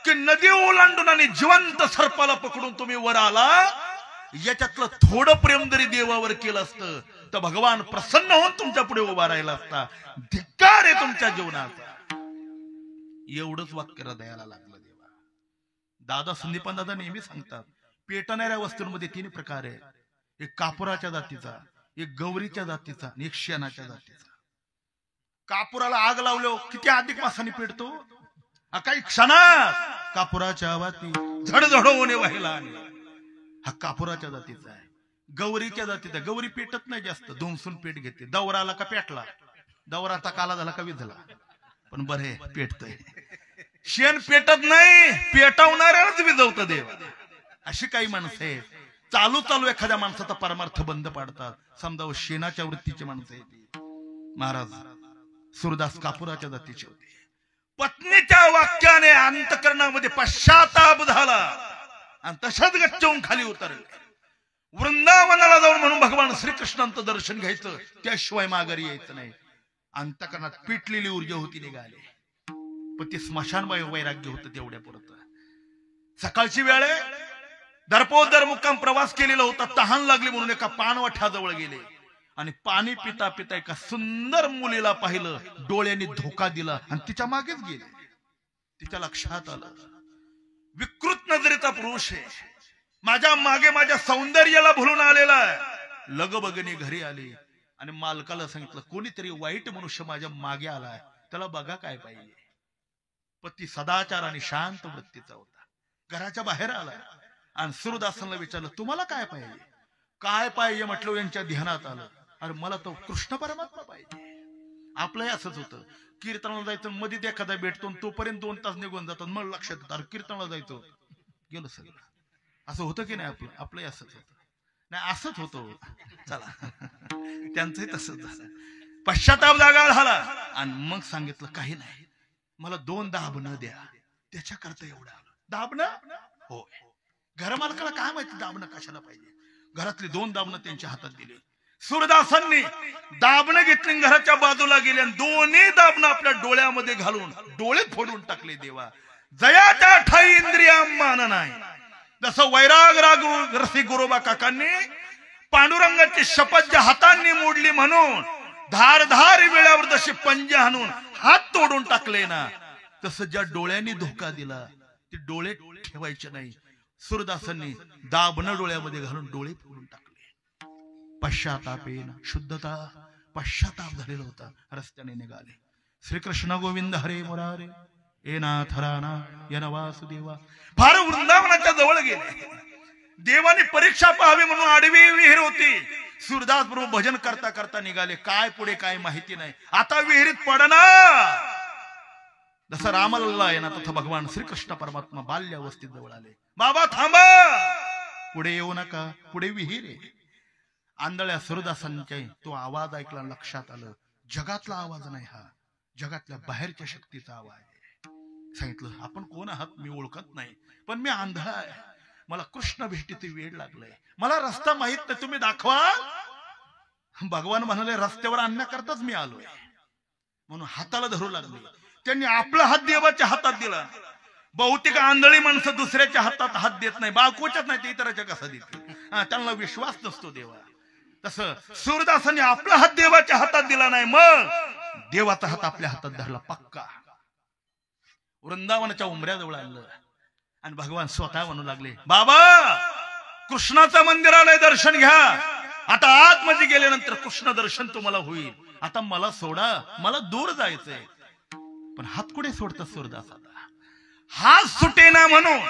की नदी ओलांडून आणि जिवंत सर्पाला पकडून तुम्ही वर आला। याच्यातलं थोडं प्रेम जरी देवावर केलं असतं तर भगवान प्रसन्न होऊन तुमच्या पुढे उभा राहिला असता। धिक्कार आहे तुमच्या जीवनाचा। एवढंच वाक्य हृदयाला लागलं देवा। दादा संदीपान दादा नेहमी सांगतात, पेटणाऱ्या वस्तूंमध्ये 3 प्रकार आहे, एक कापुराच्या जातीचा, एक गौरीच्या जातीचा आणि एक शेणाच्या जातीचा। कापुराला आग लावलो किती अधिक मासाने पेटतो, काही क्षणात कापुराच्या वाती झडझड होणे व्हायला आले। हा कापुराच्या जातीचा आहे। गौरीच्या जातीचा, गौरी पेटत नाही जास्त, धुमसून पेट घेते। दौराला का पेटला, दौराचा काला झाला का विझला, पण बरे पेटतय। शेण पेटत नाही, पेटवणाऱ्यालाच विजवतं देव। अशी काही माणसं आहेत, चालू चालू एखाद्या माणसाचा परमार्थ बंद पाडतात। समजा शेणाच्या वृत्तीची माणसं आहेत। महाराज सुरदास कापुराच्या जातीचे होते। पत्नीच्या वाक्याने अंतकरणामध्ये पश्चाताप झाला आणि तशाच गच्चवून खाली उतरले। वृंदावनाला जाऊन म्हणून भगवान श्रीकृष्णांचं दर्शन घ्यायचं, त्याशिवाय माघारी यायचं नाही. अंतकरणात पेटलेली ऊर्जा होती, निघाले. पण ते स्मशान वैराग्य होतं तेवढ्या पुरत. सकाळची वेळ आहे, दरपोदर मुक्काम प्रवास केलेला होता. तहान लागली म्हणून एका पाणवठ्याजवळ गेले आणि पाणी पिता पिता एका सुंदर मुलीला पाहिलं. डोळ्यांनी धोका दिला आणि तिच्या मागेच गेले. तिच्या लक्षात आलं, विकृत नजरेचा पुरुष आहे, माझ्या मागे माझ्या सौंदर्याला भुलून आलेला आहे. लगबगणी घरी आली आणि मालकाला सांगितलं, कोणीतरी वाईट मनुष्य माझ्या मागे आलाय, त्याला बघा काय पाहिजे. पती सदाचार आणि शांत वृत्तीचा होता. घराच्या बाहेर आला आणि सूरदासांना विचारलं, तुम्हाला काय पाहिजे? काय पाहिजे म्हटलं. यांच्या ध्यानात आलं, अरे मला तो कृष्ण परमात्मा पाहिजे. आपलंही असंच होतं, कीर्तनाला जायचं, मध्ये एखादा भेटतो, तोपर्यंत 2 तास निघून जातात. मग लक्षात येतं, अरे कीर्तनाला जायचं, गेलं सगळं. असं होतं की नाही? आपलंही असंच होतं. नाही असंच होतं. चला, त्यांचंही तसंच झालं. पश्चाताप जागा झाला आणि मग सांगितलं, काही नाही, मला 2 दाबणं द्या, त्याच्याकरता एवढं. दाबणं? हो. घरमालकाला काय माहिती दाबणं कशाला पाहिजे. घरातली 2 दाबणं त्यांच्या हातात दिली. सूरदासांनी दाबणं घेतली, घराच्या बाजूला गेले आणि दोन्ही दाबणं आपल्या डोळ्यामध्ये घालून डोळे फोडून टाकले. देवा, जयाच्या ठाई इंद्रिया मान नाही. जसं वैराग राग रसिक गुरोबा काकांनी पांडुरंगाची शपथ ज्या हातांनी मोडली म्हणून धार धार वेळावर जसे पंजे हाणून हात तोडून टाकले ना, तसं ज्या डोळ्यांनी धोका दिला ते डोळे ठेवायचे नाही. सूरदासांनी दाबणं डोळ्यामध्ये घालून डोळे फोडून टाकले. पश्चातापेन शुद्धता, पश्चाताप झालेला होता. रस्त्याने निघाले. श्रीकृष्ण गोविंद हरे मुरारे, ए नाथ राणा यन वासुदेवा. फार वृंदावनाच्या जवळ गेले. देवाने परीक्षा पाहावी म्हणून आडवी विहीर होती. सूरदास बरोबर भजन करता करता निघाले. काय पुढे काय माहिती नाही. आता विहिरीत पडना. जसं रामाला आहे ना, तसं भगवान श्रीकृष्ण परमात्मा बाल्यावस्थेत जवळ आले. बाबा थांबा, पुढे येऊ नका, पुढे विहीर आहे. आंधळ्या सूरदासांच्या तो आवाज ऐकला, लक्षात आलं, जगातला आवाज नाही हा, जगातल्या बाहेरच्या शक्तीचा आवाज आहे. सांगितलं, आपण कोण आहात मी ओळखत नाही, पण मी आंधळा आहे, मला कृष्ण भेटीचे वेळ लागलाय, मला रस्ता माहित नाही, तुम्ही दाखवा. भगवान म्हणाले, रस्त्यावर आणण्याकरताच मी आलोय. म्हणून हाताला धरू लागले. त्यांनी आपला हात देवाच्या हातात दिला. बहुतेक आंधळी माणसं दुसऱ्याच्या हातात हात देत नाही, बायकोच्याच नाही ते इतराच्या कसा देते, त्यांना विश्वास नसतो देवा. तसं सूरदासांनी आपला हात देवाच्या हातात दिला नाही, मग देवाचा हात आपल्या हातात धरला पक्का. वृंदावनाच्या उंबऱ्याजवळ आणलं आणि भगवान स्वतः म्हणू लागले, बाबा कृष्णाचं मंदिर आलंय, दर्शन घ्या. आता आतमध्ये गेल्यानंतर कृष्ण दर्शन तुम्हाला होईल. आता मला सोडा, मला दूर जायचंय. पण हात कुठे सोडतात सूरदास? आता हात सुटेना म्हणून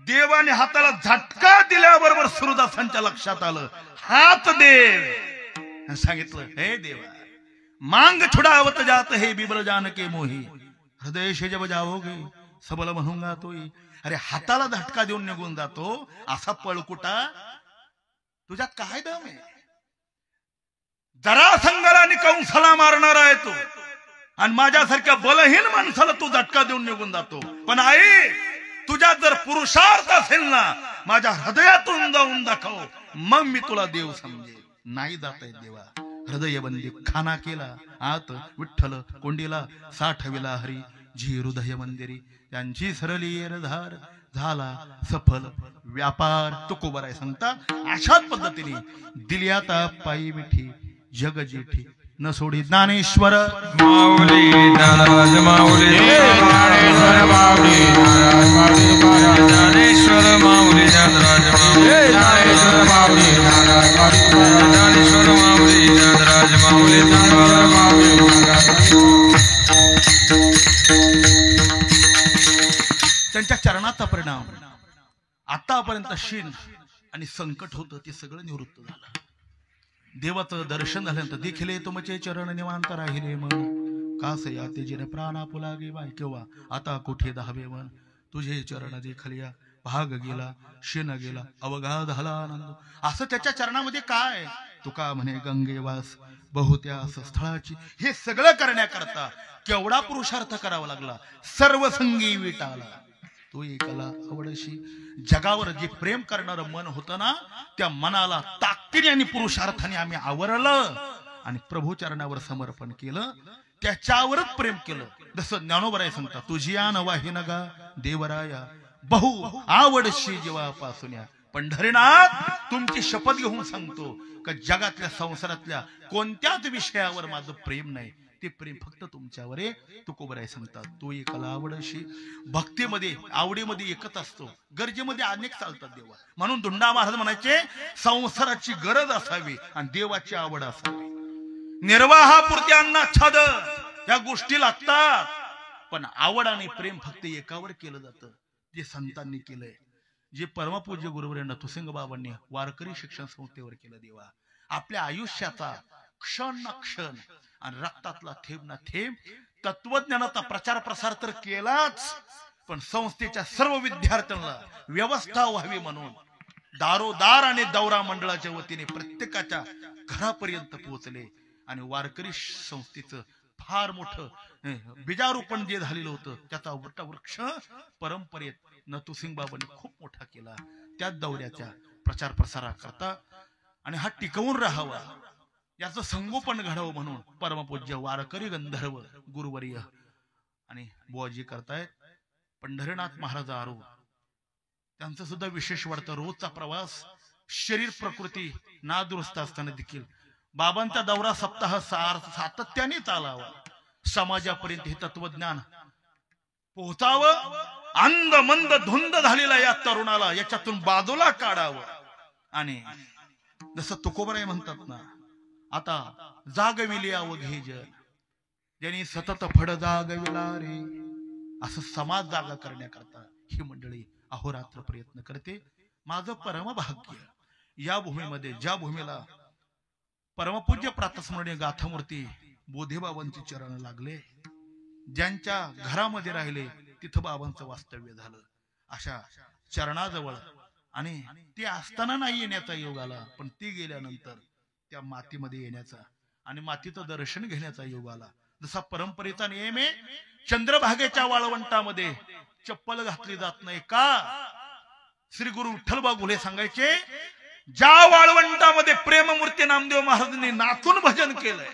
देवाने हाताला झटका दिल्याबरोबर सूरदासांच्या लक्षात आलं, हात देव. सांगितलं, हे देवा, मांग छुड़ावत जात हे बिबल जान के मोही, हृदय से जब जाओगे सबल म्हणूंगा तोही. अरे हाताला झटका देऊन निघून जातो असा पळकुटा, तुझ्यात काय दम आहे? जरा संघाला आणि कंसाला मारणारा आहे तो, आणि माझ्यासारख्या बलहीन माणसाला तू झटका देऊन निघून जातो. पण आई, तुझ्यात जर पुरुषार्थ असेल ना, माझ्या हृदयातून जाऊन दाखव, मग मी तुला देव समजेल. नाही जात आहे देवा. हृदय बंदी खाना केला आत विठ्ठल कोंडीला, साठविला हरी जी हृदय मंदिरी. त्यांची सरली धार झाला सफल व्यापार. तुकोबर आहे सांगता, अशाच पद्धतीने दिली आता पायी मिठी जग जेठी न सोडी ज्ञानेश्वर माऊली ज्ञानराज माऊली, ज्ञानेश्वर माऊली ज्ञानेश्वर माऊली, ज्ञानराज माऊली, ज्ञानेश्वर माऊली, ज्ञानेश्वर माऊली, ज्ञानराज माऊली, ज्ञानेश्वर माऊली. त्यांच्या चरणाचा परिणाम आतापर्यंत शीन आणि संकट होतं ते सगळं निवृत्त झालं. देवाचं दर्शन झाल्यानंतर देखील तुमचे चरण निवांत राहिले मन, कास या तेजीने प्राणा पुलागे बाय केव्हा आता कुठे धावे मन. तुझे चरण देखलिया भाग गेला शीन गेला अवघा झाला आनंद. असं त्याच्या चरणामध्ये काय, तुका म्हणे गंगेवास बहुत्यास स्थळाची. हे सगळं करण्याकरता केवढा पुरुषार्थ करावा लागला, सर्व संगी विटाला. तो एकला आवडशी. जगावर जे प्रेम करणारं मन होतं ना, त्या मनाला ताकदीने आणि पुरुषार्थाने आम्ही आवरलं आणि प्रभुचरणावर समर्पण केलं, त्याच्यावरच प्रेम केलं. जसं ज्ञानोबराय सांगतात, तुझी नवाही नगा देवराया बहु आवडशी जीवापासून. पंढरीनाथ तुमची शपथ घेऊन सांगतो का जगातल्या संसारातल्या कोणत्याच विषयावर माझं प्रेम नाही, ते प्रेम फक्त तुमच्यावर आहे. तुकोबराय सांगतात, तू एकला आवडशी. भक्तीमध्ये आवडीमध्ये एकच असतो, गरजेमध्ये अनेक चालतात देवा. म्हणून धुंडा महाराज म्हणायचे, संसाराची गरज असावी आणि देवाची आवड असावी. निर्वाहापुरती अन्न छाद या गोष्टी लागतात, पण आवड आणि प्रेम फक्त एकावर केलं जातं, जे संतांनी केलंय, जे परमपूज्य गुरुवर्य नथुसिंग बाबांनी वारकरी शिक्षण संस्थेवर केलं. देवा आपल्या आयुष्याचा क्षण ना क्षण आणि रक्तातला थेंब ना थेंब तत्वज्ञानाचा प्रचार प्रसार तर केलाच, पण संस्थेच्या सर्व विद्यार्थ्यांना व्यवस्था व्हावी म्हणून दारोदार आणि दौरा मंडळाच्या वतीने प्रत्येकाच्या घरापर्यंत पोहोचले. आणि वारकरी संस्थेचं फार मोठं बीजारोपण जे झालेलं होतं, त्याचा वृक्ष परंपरेत नथुसिंग बाबांनी खूप मोठा केला. त्या दौऱ्याच्या प्रचार प्रसाराकरता आणि हा टिकवून राहावा, याचं संगोपन घडावं म्हणून परमपूज्य वारकरी गंधर्व गुरुवर्य आणि बुवाजी करतायत. पंढरीनाथ महाराज आरो त्यांचं सुद्धा विशेष वाटतं. रोजचा प्रवास, शरीर प्रकृती नादुरुस्त असताना देखील बाबांचा दौरा सप्ताह सातत्याने चालावा, समाजापर्यंत हे तत्वज्ञान पोहोचावं. अंध मंद धुंद झालेला या तरुणाला याच्यातून बाजूला काढावं. आणि जसं तुकोबराय म्हणतात ना, आता जागविली अवघे जन, ज्यांनी सतत फड जागविला रे, असं समाज जागा करण्याकरता ही मंडळी अहोरात्र प्रयत्न करते. माझं परम भाग्य या भूमीमध्ये, ज्या भूमीला परमपूज्य प्रातस्मरणीय गाथामूर्ती बोधेबाबांचे चरण लागले, ज्यांच्या घरामध्ये राहिले, तिथं बाबांचं वास्तव्य झालं. अशा चरणाजवळ आणि ते असताना नाही येण्याचा योग आला, पण ते गेल्यानंतर त्या मातीमध्ये येण्याचा आणि मातीचं दर्शन घेण्याचा योग आला. जसा परंपरेचा नियम आहे, चंद्रभागेच्या वाळवंटामध्ये चप्पल घातली जात नाही का? श्री गुरु विठ्ठलबा घुले सांगायचे, ज्या वाळवंटामध्ये प्रेममूर्ती नामदेव महाराजांनी नाचून भजन केलंय,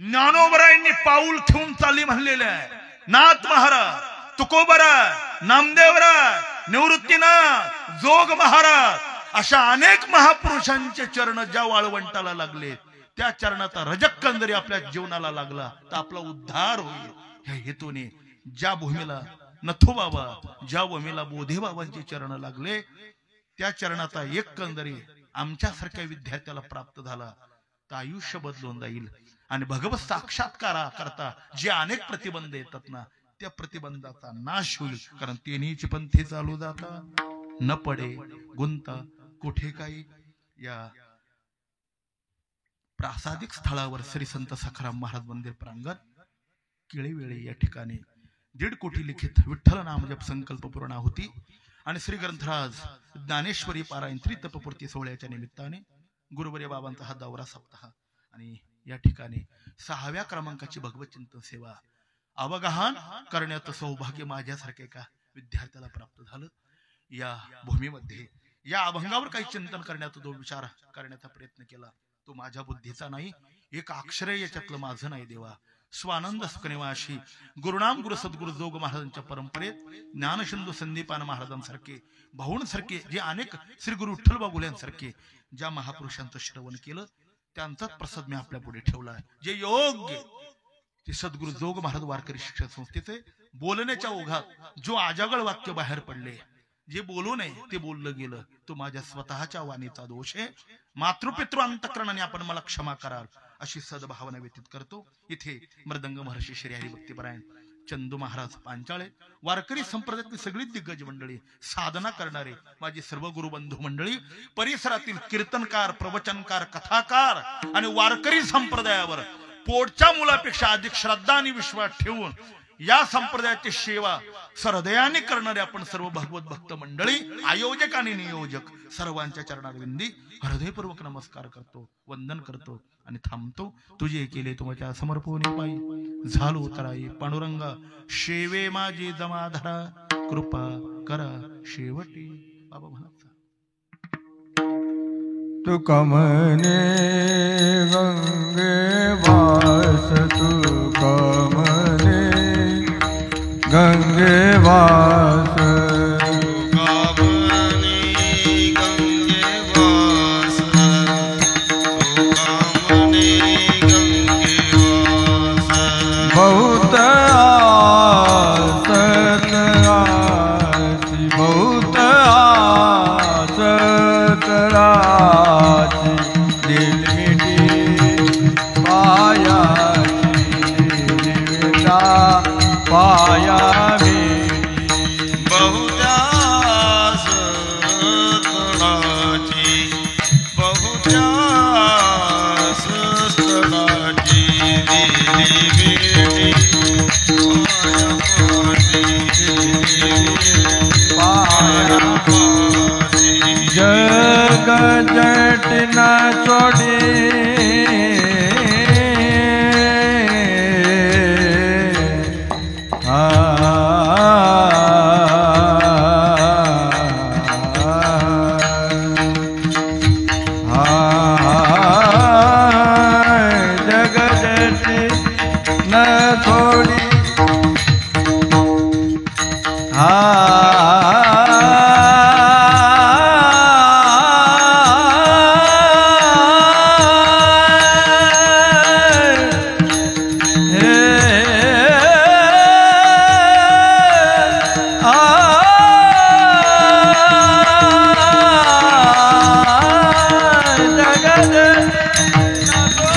ज्ञानोबरायांनी पाऊल ठेवून चालली म्हणलेलं आहे, नाथ महाराज, तुकोबराय, नामदेवराय, निवृत्तीनाथ, जोग महाराज, अशा अनेक महापुरुषांचे चरण ज्या वाळवंटाला लागले, त्या चरणाचा रजक्कन जरी आपल्या जीवनाला लागला तर आपला उद्धार होईल. ह्या हेतूने ज्या भूमीला नथुबाबा, ज्या भूमीला बोधेबाबांचे चरण लागले, त्या चरणाचा एक कंदरी आमच्यासारख्या विद्यार्थ्याला प्राप्त झाला तर आयुष्य बदलून जाईल. आणि भगवत साक्षात्कारा करता जे अनेक प्रतिबंध येतात ना, त्या प्रतिबंधाचा नाश होईल. कारण तेनीच पंथी चालू जाता, न पडे गुंता कुठे काही. या प्रासादिक स्थळावर श्री संत सखाराम महाराज मंदिर प्रांगण केळीवेळी या ठिकाणी 1.5 कोटी लिखित विठ्ठल नामजप संकल्प पूर्ण होती. आणि श्री ग्रंथराज ज्ञानेश्वरी पारायण त्रितपपूर्ती सोहळ्याच्या निमित्ताने गुरुवर्य बाबांचा हा दौरा सप्ताह आणि या ठिकाणी 6व्या क्रमांकाची भगवत चिंतन सेवा अवगाहन करण्याचं सौभाग्य माझ्यासारख्या एका विद्यार्थ्याला प्राप्त झालं. या भूमीमध्ये या अभंगावर काही चिंतन करण्याचा जो विचार करण्याचा प्रयत्न केला, तो माझ्या बुद्धीचा नाही, एक अक्षर याच्यातलं माझं नाही. देवा स्वानंद सुखनिवाशी गुरुनाम गुरु सद्गुरु जोग महाराजांच्या परंपरेत ज्ञानसिंधू संदीपान महाराजांसारखे, भाऊंसारखे, जे अनेक श्री गुरु विठ्ठलबा घुल्यांसारखे ज्या महापुरुषांचं श्रवण केलं, त्यांचाच प्रसाद मी आपल्या पुढे ठेवला आहे. जे योग्य ते सद्गुरु जोग महाराज वारकरी शिक्षण संस्थेचे बोलण्याच्या ओघात जो आजागळ वाक्य बाहेर पडले, जे बोलू नये ते बोललं गेलं, तो माझ्या स्वतःच्या वाणीचा दोष आहे. मातृपितृ अंतःकरणाने आपण मला क्षमा कराल अशी सद्भावना व्यतीत करतो. इथे मृदंग महर्षी श्री हरिभक्तीपरायण चंदू महाराज पांचाळे, वारकरी संप्रदायातील सगळी दिग्गज मंडळी, साधना करणारे माझे सर्व गुरुबंधू मंडळी, परिसरातील कीर्तनकार, प्रवचनकार, कथाकार आणि वारकरी संप्रदायावर पोटच्या मुलापेक्षा अधिक श्रद्धा आणि विश्वास ठेवून या संप्रदायाची सेवा सहृदयाने करणारे आपण सर्व भगवत भक्त मंडळी, आयोजक आणि नियोजक सर्वांच्या चरणारविंदी हृदयपूर्वक नमस्कार करतो, वंदन करतो आणि थांबतो. तुझे केले तुमच्या समर्पणे पायी झालो उतराई पांडुरंगा, शेवे माझी जमाधरा. कृपा करा शेवटी. बाबा म्हणा तुका म्हणे गंगे वास, तुका म्हणे गंगे वास, बहुत आसत राची, बहुत आसत राची, दिल मिटी पायाची, दिल मिटा पाया मेरी. बहुजास स्थळाची, बहुजास स्थळाची, दिली बेटी पाया जग जट न छोड़े, जग जट न छोड़ी,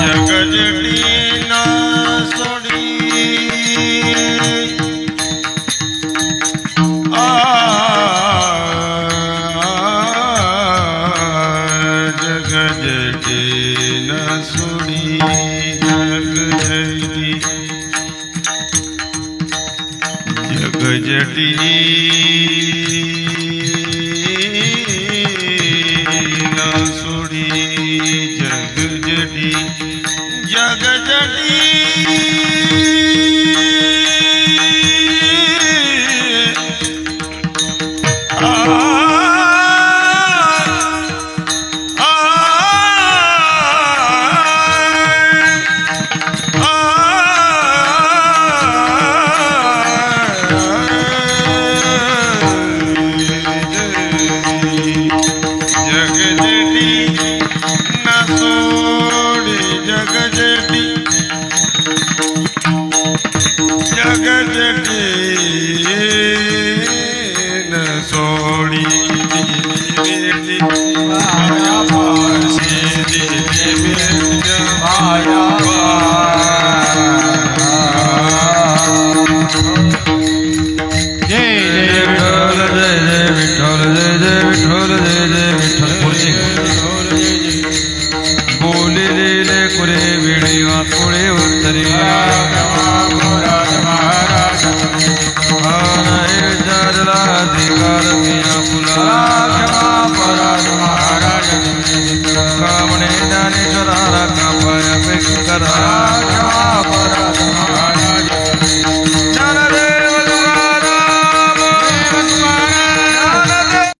जगजटी न सोडी, जगजटी न सोडी, जगजटी न सोडी, जगजटी जगजटी जगजटी न सोडी, जगजटी जगजटी न सोडी, बेटी माया पासी, दिली बेटी माया जय जय विठ्ठल, जय जय विठ्ठल, जय जय विठ्ठल, जय जय विठ्ठल. बोले दिले कुरे वेळी वाकोळे उत्तरी, विचारला अधिकार मिया फुला,